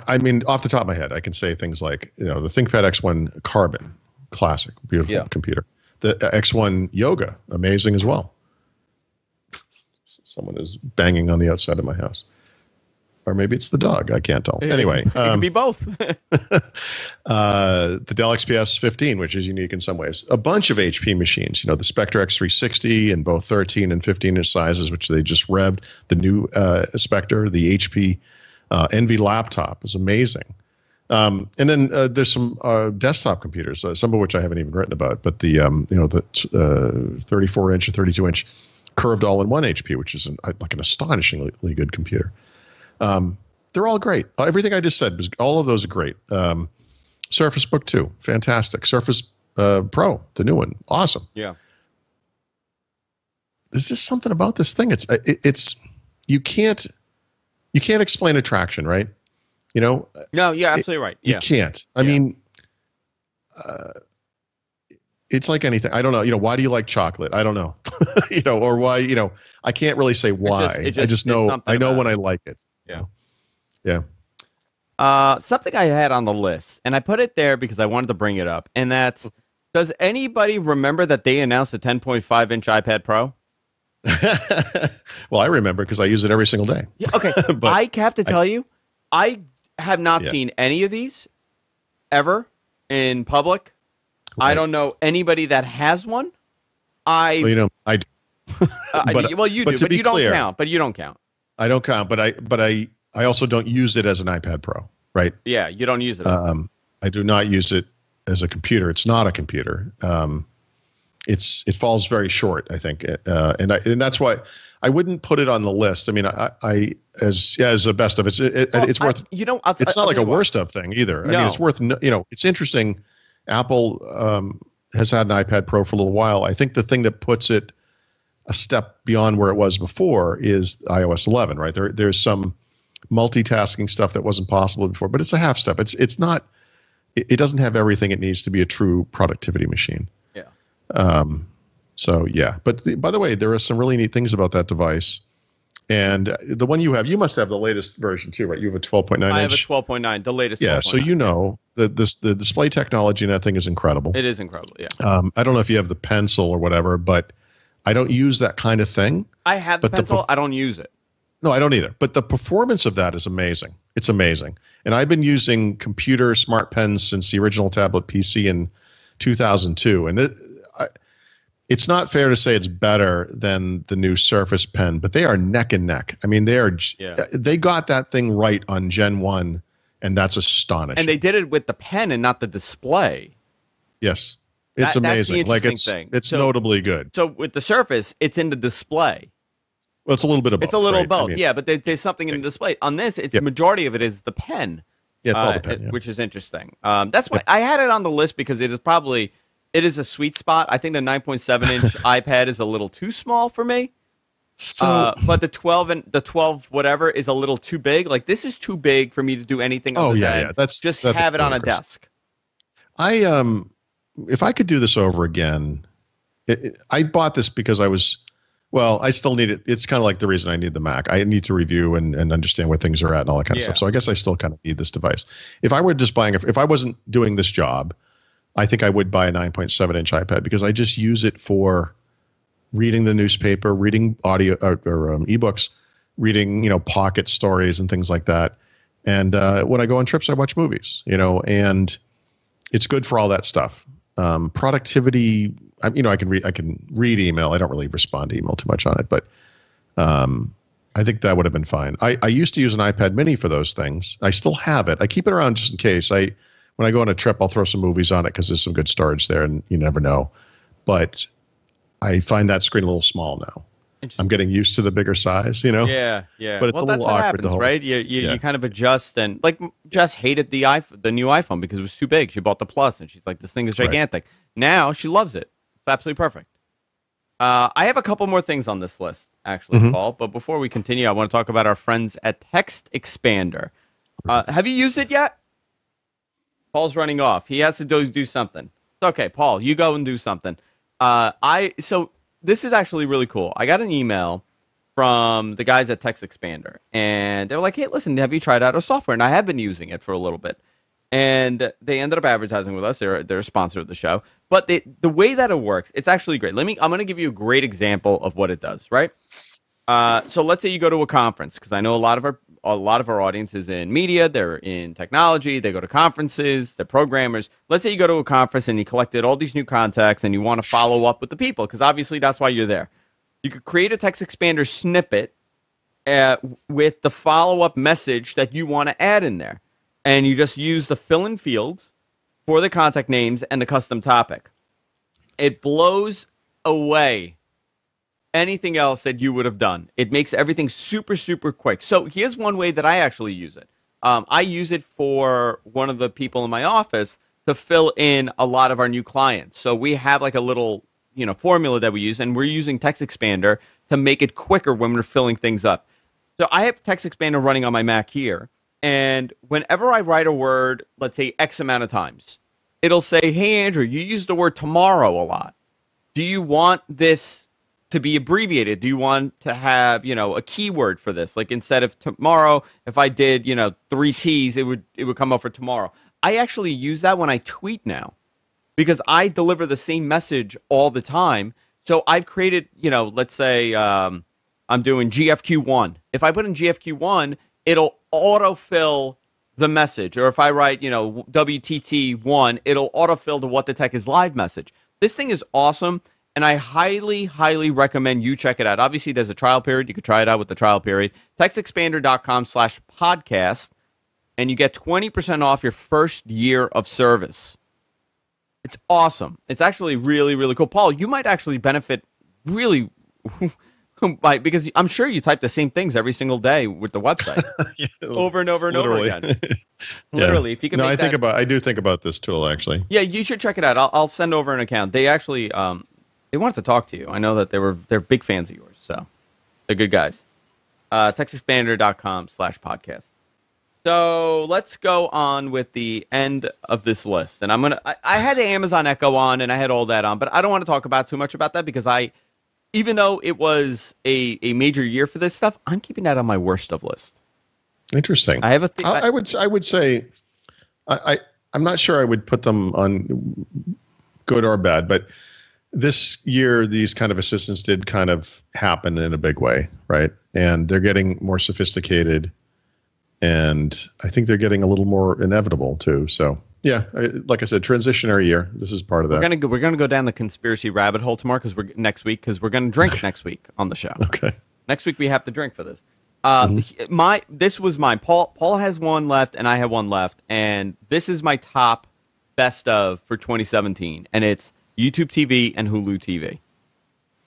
I mean, off the top of my head, I can say things like the ThinkPad X1 Carbon, classic, beautiful computer. The X1 Yoga, amazing as well. Someone is banging on the outside of my house, or maybe it's the dog. I can't tell. Anyway, it could be both. The Dell XPS 15, which is unique in some ways. A bunch of HP machines. The Spectre X360 in both 13 and 15-inch sizes, which they just revved. The new Spectre, the HP Envy laptop is amazing. And then there's some desktop computers, some of which I haven't even written about. But the 34-inch or 32-inch curved all-in-one HP, which is like an astonishingly good computer. They're all great. Everything I just said, all of those are great. Surface Book 2, fantastic. Surface Pro, the new one, awesome. Yeah. There's just something about this thing. It's you can't explain attraction, right? No, you're absolutely right. You can't. I mean, it's like anything. I don't know. Why do you like chocolate? I don't know. Or why? I can't really say why. I just know. I know when I like it. Yeah. Yeah. Something I had on the list, and I put it there because I wanted to bring it up, and that's Does anybody remember that they announced a 10.5-inch iPad Pro? Well, I remember because I use it every single day. Yeah, okay. But I have to tell you, I have not Yeah. seen any of these ever in public. I Right. don't know anybody that has one. Well, I do. Well, you do, to but be you don't clear, count. But you don't count. I don't count, but I also don't use it as an iPad Pro, right? Yeah, you don't use it. I do not use it as a computer. It's not a computer. It falls very short, I think, and that's why I wouldn't put it on the list. I mean, I as a best of it's worth. It's not like a worst of thing either. No. I mean, it's worth. It's interesting. Apple has had an iPad Pro for a little while. I think the thing that puts it a step beyond where it was before is iOS 11. Right there's some multitasking stuff that wasn't possible before, but it's a half step. It's not. It doesn't have everything it needs to be a true productivity machine. Yeah. So yeah, but by the way, there are some really neat things about that device. And the one you have, you must have the latest version too, right? You have a 12.9 inch. I have a 12.9, the latest. Yeah, 12.9. so the display technology in that thing is incredible. It is incredible. Yeah. I don't know if you have the pencil or whatever, but I don't use that kind of thing. I have the pencil. I don't use it. No, I don't either. But the performance of that is amazing. It's amazing. And I've been using computer smart pens since the original tablet PC in 2002, and it's not fair to say it's better than the new Surface Pen, but they are neck and neck. I mean, they got that thing right on Gen 1, and that's astonishing. And they did it with the pen and not the display. Yes. It's amazing. That's the interesting thing. It's notably good. So with the Surface, it's in the display. Well, it's a little bit of both. It's a little right? both, yeah, but there's something in the display. On this, the majority of it is the pen. Yeah, it's all the pen, which is interesting. That's why I had it on the list, because it is a sweet spot. I think the 9.7-inch iPad is a little too small for me. So, but the 12 whatever is a little too big. Like, this is too big for me to do anything other than that's have it on a desk. If I could do this over again, I bought this because I still need it. It's kind of like the reason I need the Mac. I need to review and understand where things are at and all that kind of stuff. So I guess I still kind of need this device. If I were just buying if I wasn't doing this job, I think I would buy a 9.7-inch iPad, because I just use it for reading the newspaper, reading audio or ebooks, reading, pocket stories and things like that. And when I go on trips, I watch movies, and it's good for all that stuff. Productivity, I can read email. I don't really respond to email too much on it, but I think that would have been fine. I used to use an iPad mini for those things. I still have it. I keep it around just in case. When I go on a trip, I'll throw some movies on it because there's some good storage there, and you never know. But I find that screen a little small now. I'm getting used to the bigger size, Yeah. But it's a little awkward. Right? You kind of adjust, and like Jess hated the new iPhone because it was too big. She bought the Plus, and she's like, "This thing is gigantic." Right. Now she loves it. It's absolutely perfect. I have a couple more things on this list, actually, Paul. But before we continue, I want to talk about our friends at Text Expander. Have you used it yet? Paul's running off. He has to do something. It's okay, Paul. You go and do something. So this is actually really cool. I got an email from the guys at Text Expander, and they were like, "Hey, listen, have you tried out our software?" And I have been using it for a little bit. And they ended up advertising with us. They're a sponsor of the show. But the way that it works, it's actually great. I'm going to give you a great example of what it does, right? So let's say you go to a conference, because I know a lot of our audience is in media, they're in technology, they go to conferences, they're programmers. Let's say you go to a conference and you collected all these new contacts and you want to follow up with the people, because obviously that's why you're there. You could create a Text Expander snippet with the follow-up message that you want to add in there. And you just use the fill-in fields for the contact names and the custom topic. It blows away anything else that you would have done. It makes everything super, super quick. So here's one way that I actually use it. I use it for one of the people in my office to fill in a lot of our new clients. So we have like a little, formula that we use, and we're using Text Expander to make it quicker when we're filling things up. So I have Text Expander running on my Mac here. And whenever I write a word, let's say X amount of times, it'll say, "Hey, Andrew, you use the word tomorrow a lot. Do you want this to be abbreviated? Do you want to have, a keyword for this? Like, instead of tomorrow, if I did, 3 T's, it would come up for tomorrow." I actually use that when I tweet now. because I deliver the same message all the time. So I've created, let's say I'm doing GFQ1. If I put in GFQ1, it'll autofill the message. Or if I write, WTT1, it'll autofill the What the Tech is Live message. This thing is awesome, and I highly, highly recommend you check it out. Obviously, there's a trial period. You can try it out with the trial period. TextExpander.com/podcast, and you get 20% off your first year of service. It's awesome. It's actually really, really cool. Paul, you might actually benefit really because I'm sure you type the same things every single day with the website over and over and literally. over again. Literally, if you can. No, make I do think about this tool actually. Yeah, you should check it out. I'll send over an account. They actually they wanted to talk to you. I know that they're big fans of yours, so they're good guys. TextExpander.com/podcast. So let's go on with the end of this list, and I had the Amazon Echo on and I had all that on, but I don't want to talk about too much about that because even though it was a major year for this stuff, I'm keeping that on my worst of list. Interesting. I have I would say I'm not sure I would put them on good or bad, but this year these kind of assistants did kind of happen in a big way, right? And they're getting more sophisticated, and I think they're getting a little more inevitable too. So yeah, like I said, transitionary year. This is part of that. We're gonna go down the conspiracy rabbit hole tomorrow because we're gonna drink next week on the show. Okay. Next week we have to drink for this. This was mine. Paul has one left and I have one left, and this is my top best of for 2017, and it's YouTube TV and Hulu TV.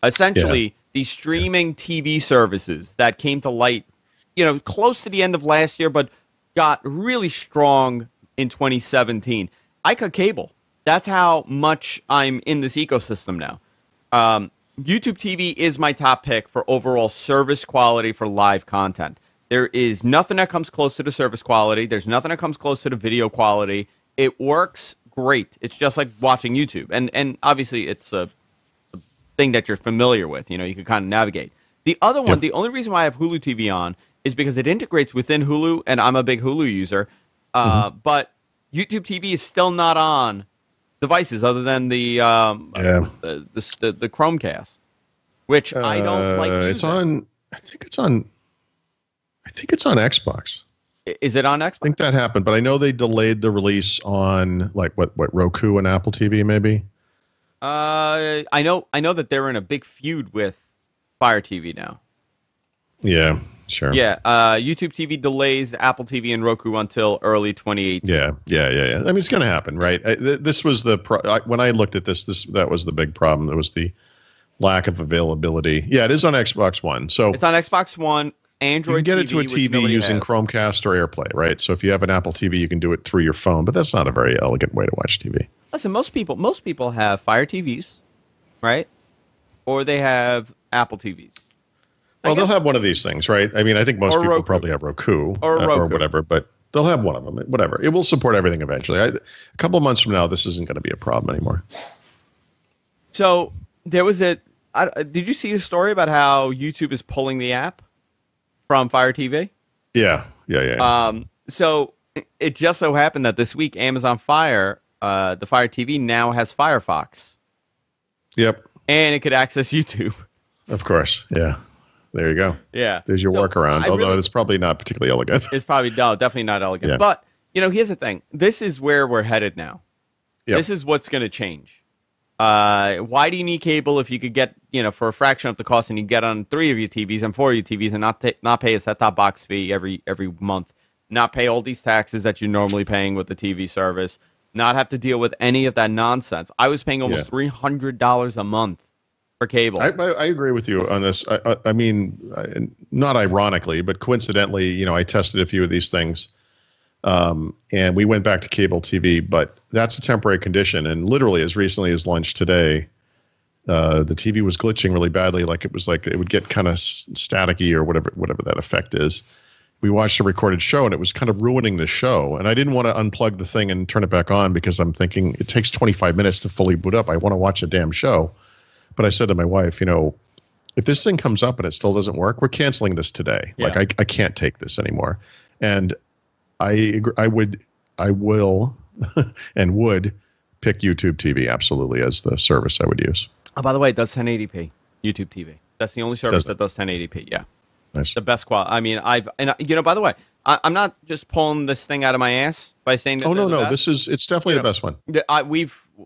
Essentially, these streaming TV services that came to light, close to the end of last year, but got really strong in 2017. I cut cable. That's how much I'm in this ecosystem now. YouTube TV is my top pick for overall service quality for live content. There is nothing that comes close to the service quality. There's nothing that comes close to the video quality. It works great. It's just like watching YouTube. And obviously it's a thing that you're familiar with. You can kind of navigate. The other one, the only reason why I have Hulu TV on is because it integrates within Hulu, and I'm a big Hulu user. But YouTube TV is still not on devices other than the Chromecast, which I don't like using. It's on. I think it's on Xbox. Is it on Xbox? I think that happened, but I know they delayed the release on what Roku and Apple TV maybe. I know that they're in a big feud with Fire TV now. Yeah, sure. Yeah, YouTube TV delays Apple TV and Roku until early 2018. Yeah. I mean, it's going to happen, right? This was when I looked at this, that was the big problem. It was the lack of availability. Yeah, it is on Xbox One. So it's on Xbox One, Android. You can get TV, it to a TV using Chromecast or AirPlay, right? So if you have an Apple TV, you can do it through your phone, but that's not a very elegant way to watch TV. Listen, most people have Fire TVs, right? Or they have Apple TVs. Well, they'll have one of these things, right? I mean, I think most people probably have Roku or whatever, but they'll have one of them. Whatever. It will support everything eventually. A couple of months from now, this isn't going to be a problem anymore. So there was did you see the story about how YouTube is pulling the app from Fire TV? Yeah. So it just so happened that this week, Amazon Fire, the Fire TV now has Firefox. Yep. And it could access YouTube. Of course. Yeah. There you go. Yeah. There's your workaround. Although it's probably not particularly elegant. It's probably definitely not elegant. Yeah. But here's the thing. This is where we're headed now. Yep. This is what's going to change. Why do you need cable if you could get for a fraction of the cost and you get on 3 of your TVs and 4 of your TVs and not pay a set-top box fee every month, not pay all these taxes that you're normally paying with the TV service, not have to deal with any of that nonsense. I was paying almost $300 a month for cable. I agree with you on this. I mean, not ironically, but coincidentally, I tested a few of these things, and we went back to cable TV. But that's a temporary condition. And literally, as recently as lunch today, the TV was glitching really badly. It would get kind of staticky or whatever that effect is. We watched a recorded show, and it was kind of ruining the show. And I didn't want to unplug the thing and turn it back on because I'm thinking it takes 25 minutes to fully boot up. I want to watch a damn show. But I said to my wife, if this thing comes up and it still doesn't work, we're canceling this today. Yeah. Like I can't take this anymore. And I will and would pick YouTube TV absolutely as the service I would use. Oh, by the way, it does 1080p. YouTube TV. That's the only service that does 1080p. Yeah. Nice. The best quality. I mean, by the way, I'm not just pulling this thing out of my ass by saying that. Oh no, it's definitely the best one.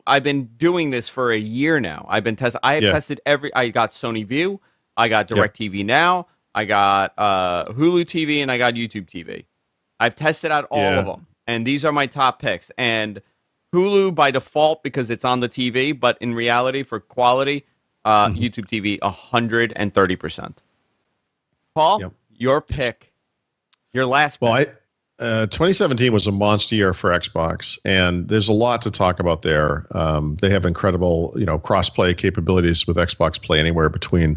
I've been doing this for a year now. I have tested I got Sony View, I got DirecTV Now, I got Hulu TV, and I got YouTube TV. I've tested out all of them, and these are my top picks. And Hulu by default because it's on the TV, but in reality, for quality, YouTube TV 130%. Paul, your pick, your last pick. Well, 2017 was a monster year for Xbox, and there's a lot to talk about there. They have incredible, cross-play capabilities with Xbox Play Anywhere between,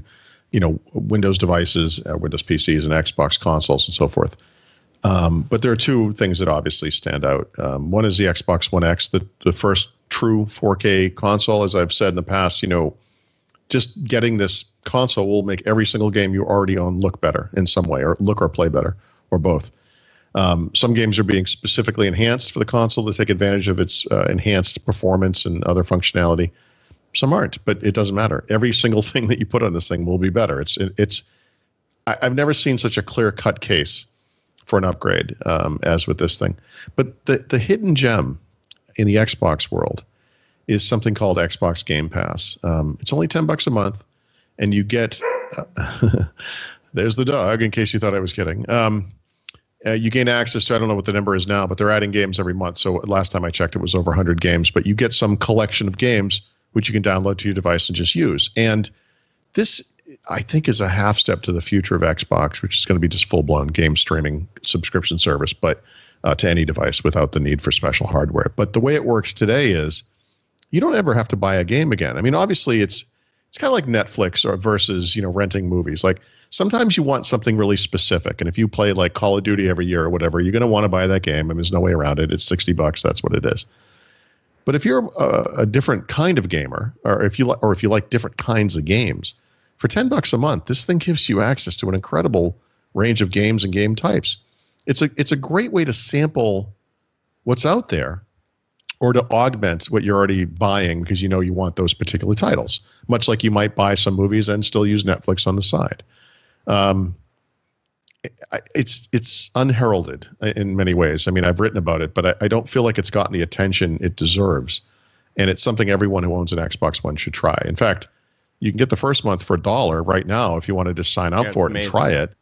Windows devices, Windows PCs, and Xbox consoles and so forth. But there are two things that obviously stand out. One is the Xbox One X, the first true 4K console. As I've said in the past, just getting this console will make every single game you already own look better in some way, or look or play better, or both. Some games are being specifically enhanced for the console to take advantage of its enhanced performance and other functionality. Some aren't, but it doesn't matter. Every single thing that you put on this thing will be better. I've never seen such a clear-cut case for an upgrade as with this thing. But the hidden gem in the Xbox world is something called Xbox Game Pass. It's only $10 a month, and you get there's the dog, in case you thought I was kidding. You gain access to, I don't know what the number is now, but they're adding games every month. So last time I checked, it was over 100 games. But you get some collection of games which you can download to your device and just use. And this, I think, is a half step to the future of Xbox, which is going to be just full-blown game streaming subscription service, but to any device without the need for special hardware. But the way it works today is you don't ever have to buy a game again. I mean, obviously, it's kind of like Netflix or versus renting movies. Like sometimes you want something really specific, and if you play like Call of Duty every year or whatever, you're going to want to buy that game, and there's no way around it. It's $60. That's what it is. But if you're a different kind of gamer, or if you like different kinds of games, for $10 a month, this thing gives you access to an incredible range of games and game types. It's a great way to sample what's out there, or to augment what you're already buying because you want those particular titles. Much like you might buy some movies and still use Netflix on the side. It's unheralded in many ways. I mean, I've written about it, but I don't feel like it's gotten the attention it deserves. And it's something everyone who owns an Xbox One should try. In fact, you can get the first month for $1 right now if you wanted to sign up for it and try it.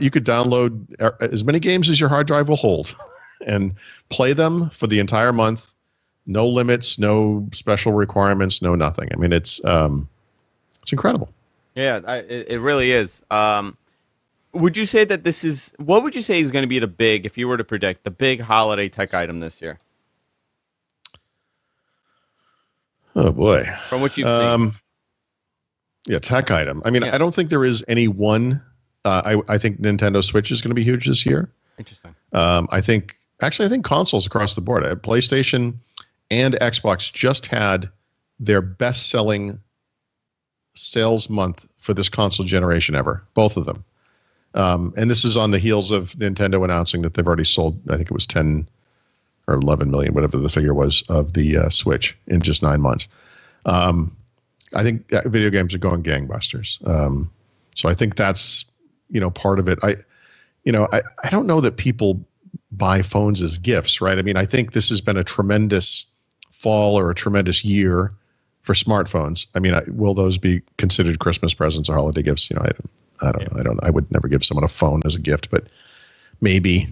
You could download as many games as your hard drive will hold and play them for the entire month. No limits, no special requirements, no nothing. I mean, it's incredible. Yeah, it really is. Would you say that what would you say is going to be if you were to predict, the big holiday tech item this year? Oh, boy. From what you've seen. Yeah, tech item. I mean, I don't think there is any one. I think Nintendo Switch is going to be huge this year. Interesting. I think consoles across the board. PlayStation and Xbox just had their best-selling sales month for this console generation ever, both of them. And this is on the heels of Nintendo announcing that they've already sold, I think it was 10 or 11 million, whatever the figure was, of the Switch in just 9 months. I think video games are going gangbusters. So I think that's, part of it. I don't know that people buy phones as gifts, right? I mean, I think this has been a tremendous fall or a tremendous year for smartphones. I mean, will those be considered Christmas presents or holiday gifts? I don't know. I would never give someone a phone as a gift, but maybe,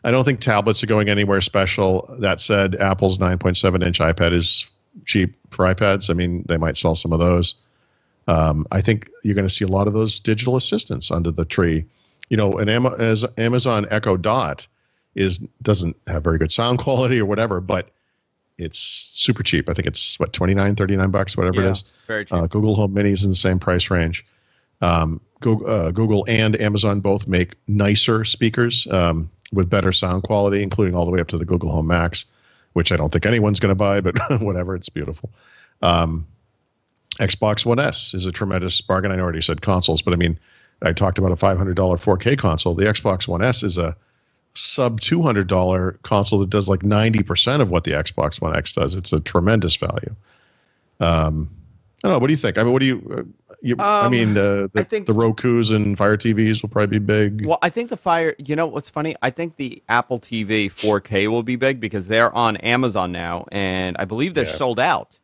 I don't think tablets are going anywhere special. That said, Apple's 9.7-inch iPad is cheap for iPads. I mean, they might sell some of those. I think you're going to see a lot of those digital assistants under the tree. As Amazon Echo Dot doesn't have very good sound quality or whatever, but it's super cheap. I think it's $29, $39, whatever it is. Very cheap. Google Home Mini is in the same price range. Google and Amazon both make nicer speakers with better sound quality, including all the way up to the Google Home Max, which I don't think anyone's going to buy, but whatever, it's beautiful. Xbox One S is a tremendous bargain. I already said consoles, but I mean, I talked about a $500 4K console. The Xbox One S is a sub $200 console that does like 90% of what the Xbox One X does. It's a tremendous value. I don't know. What do you think? I mean, what do I mean, I think the Rokus and Fire TVs will probably be big. Well, I think the Fire. You know what's funny? I think the Apple TV 4K will be big because they're on Amazon now, and I believe they're sold out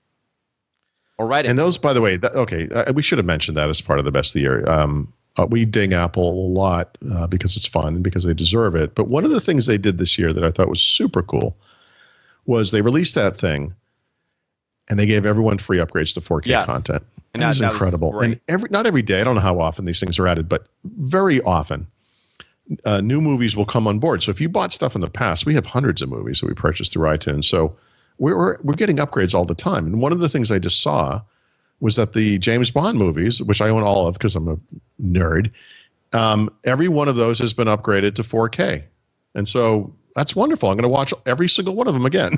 already. And those, by the way, we should have mentioned that as part of the best of the year. We ding Apple a lot because it's fun and because they deserve it. But one of the things they did this year that I thought was super cool was they released that thing, and they gave everyone free upgrades to 4K content. And that was incredible. And not every day, I don't know how often these things are added, but very often, new movies will come on board. So if you bought stuff in the past, we have hundreds of movies that we purchased through iTunes. So we're getting upgrades all the time. And one of the things I just saw was that the James Bond movies, which I own all of because I'm a nerd, every one of those has been upgraded to 4K. And so that's wonderful. I'm going to watch every single one of them again,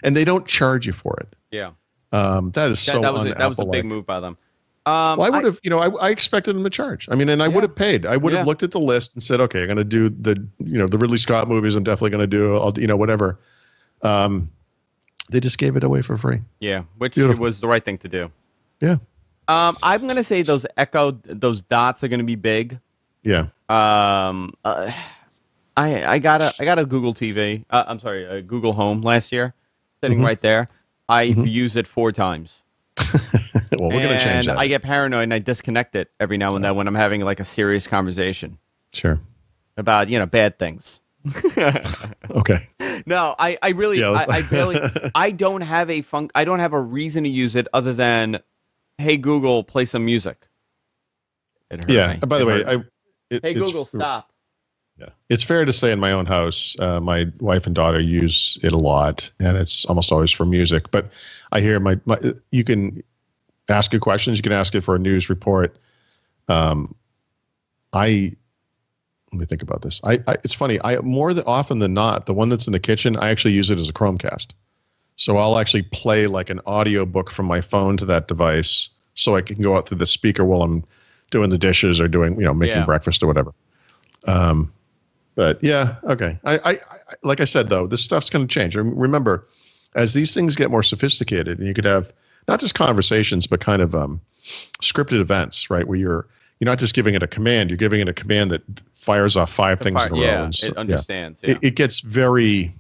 and they don't charge you for it. Yeah. That is so that was a big move by them. Well, I would have, I expected them to charge. I mean, and I would have paid. I would have looked at the list and said, okay, I'm going to do the Ridley Scott movies. I'm definitely going to do, whatever. They just gave it away for free. Yeah, which was the right thing to do. Yeah. I'm going to say those dots are going to be big. Yeah. I got a Google TV. I'm sorry, a Google Home last year, sitting right there. I've used it 4 times. Well, we're going to change that. I get paranoid and I disconnect it every now and then when I'm having like a serious conversation. Sure. About bad things. Okay. No, I really I don't have a reason to use it other than, hey Google, play some music. Yeah. By the way, hey Google, stop. Yeah, it's fair to say in my own house, my wife and daughter use it a lot, and it's almost always for music. But I hear you can ask it questions. You can ask it for a news report. Let me think about this. It's funny. Often than not, the one that's in the kitchen, I actually use it as a Chromecast. So I'll actually play like an audio book from my phone to that device, so I can go out through the speaker while I'm doing the dishes or doing, making breakfast or whatever. But yeah, okay. I like I said though, this stuff's going to change. Remember, as these things get more sophisticated, and you could have not just conversations, but kind of scripted events, right? Where you're not just giving it a command, you're giving it a command that fires off 5 things in a row. Yeah, it understands. Yeah. It gets very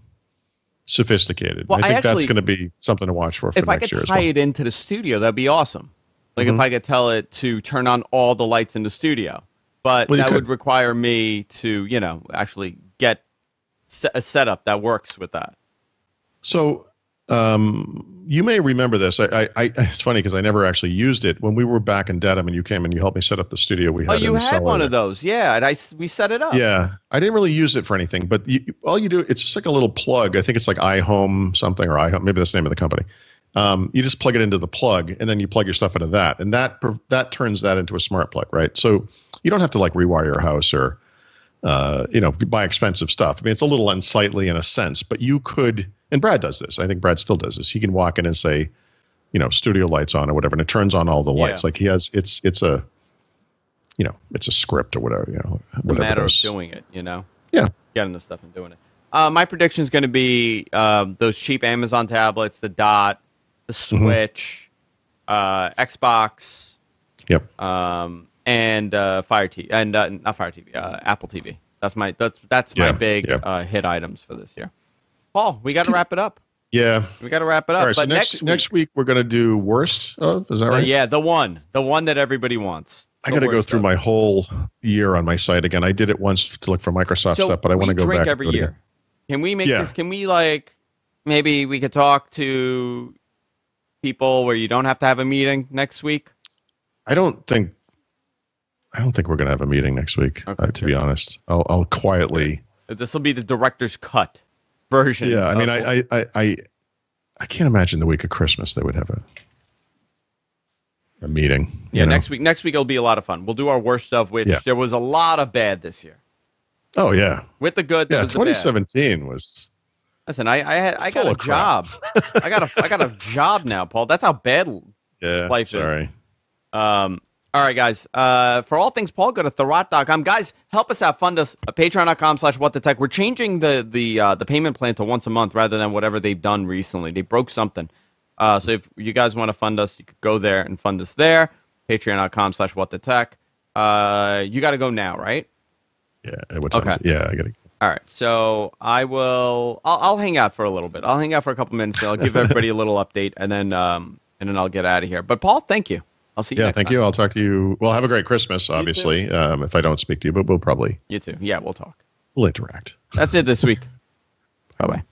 sophisticated. Well, I think that's going to be something to watch for next year as well. If I could tie it into the studio, that'd be awesome. Like if I could tell it to turn on all the lights in the studio. But that would require me to, actually get a setup that works with that. So you may remember this. It's funny because I never actually used it. When we were back in Dedham and you came and you helped me set up the studio, we had you had one of those. Yeah, and we set it up. Yeah, I didn't really use it for anything. But all you do, it's just like a little plug. I think it's like iHome something or iHome. Maybe that's the name of the company. You just plug it into the plug and then you plug your stuff into that. And that turns that into a smart plug, right? So you don't have to like rewire your house or, buy expensive stuff. I mean, it's a little unsightly in a sense, but you could, and Brad does this. I think Brad still does this. He can walk in and say, studio lights on or whatever, and it turns on all the lights. Like he has, it's a script or whatever, whatever. A matter of doing it, Yeah. Getting the stuff and doing it. My prediction is going to be those cheap Amazon tablets, the Dot, the Switch, Xbox. Yep. And Fire TV and not Fire TV, Apple TV. That's my big hit items for this year. Paul, we got to wrap it up. Yeah, we got to wrap it up. All right, but so next week we're going to do worst of. Is that right? Yeah, the one that everybody wants. I got to go through my whole year on my site again. I did it once to look for Microsoft stuff, but I want to go back every year. Can we make this? Can we maybe we could talk to people where you don't have to have a meeting next week? I don't think we're going to have a meeting next week, to be honest. I'll quietly. This will be the director's cut version. Yeah, I mean, I can't imagine the week of Christmas they would have a meeting. Yeah, next week it'll be a lot of fun. We'll do our worst stuff, which there was a lot of bad this year. Oh yeah, with the good. Yeah, 2017 was. Listen, I got a job. I got a job now, Paul. That's how bad life is. All right, guys. For all things Paul, go to throttling.com. Guys, help us out. Fund us. Patreon.com/whatthetech. We're changing the payment plan to once a month rather than whatever they've done recently. They broke something. So if you guys want to fund us, you could go there and fund us there. Patreon.com/whatthetech. You got to go now, right? Yeah. What time is it? Yeah, I got to. All right. So I'll hang out for a little bit. I'll hang out for a couple minutes. I'll give everybody a little update, and then I'll get out of here. But Paul, thank you. I'll see you next thank time. you. I'll talk to you. Well, have a great Christmas, obviously, if I don't speak to you, but we'll probably... You too. Yeah, we'll talk. We'll interact. That's it this week. Bye-bye.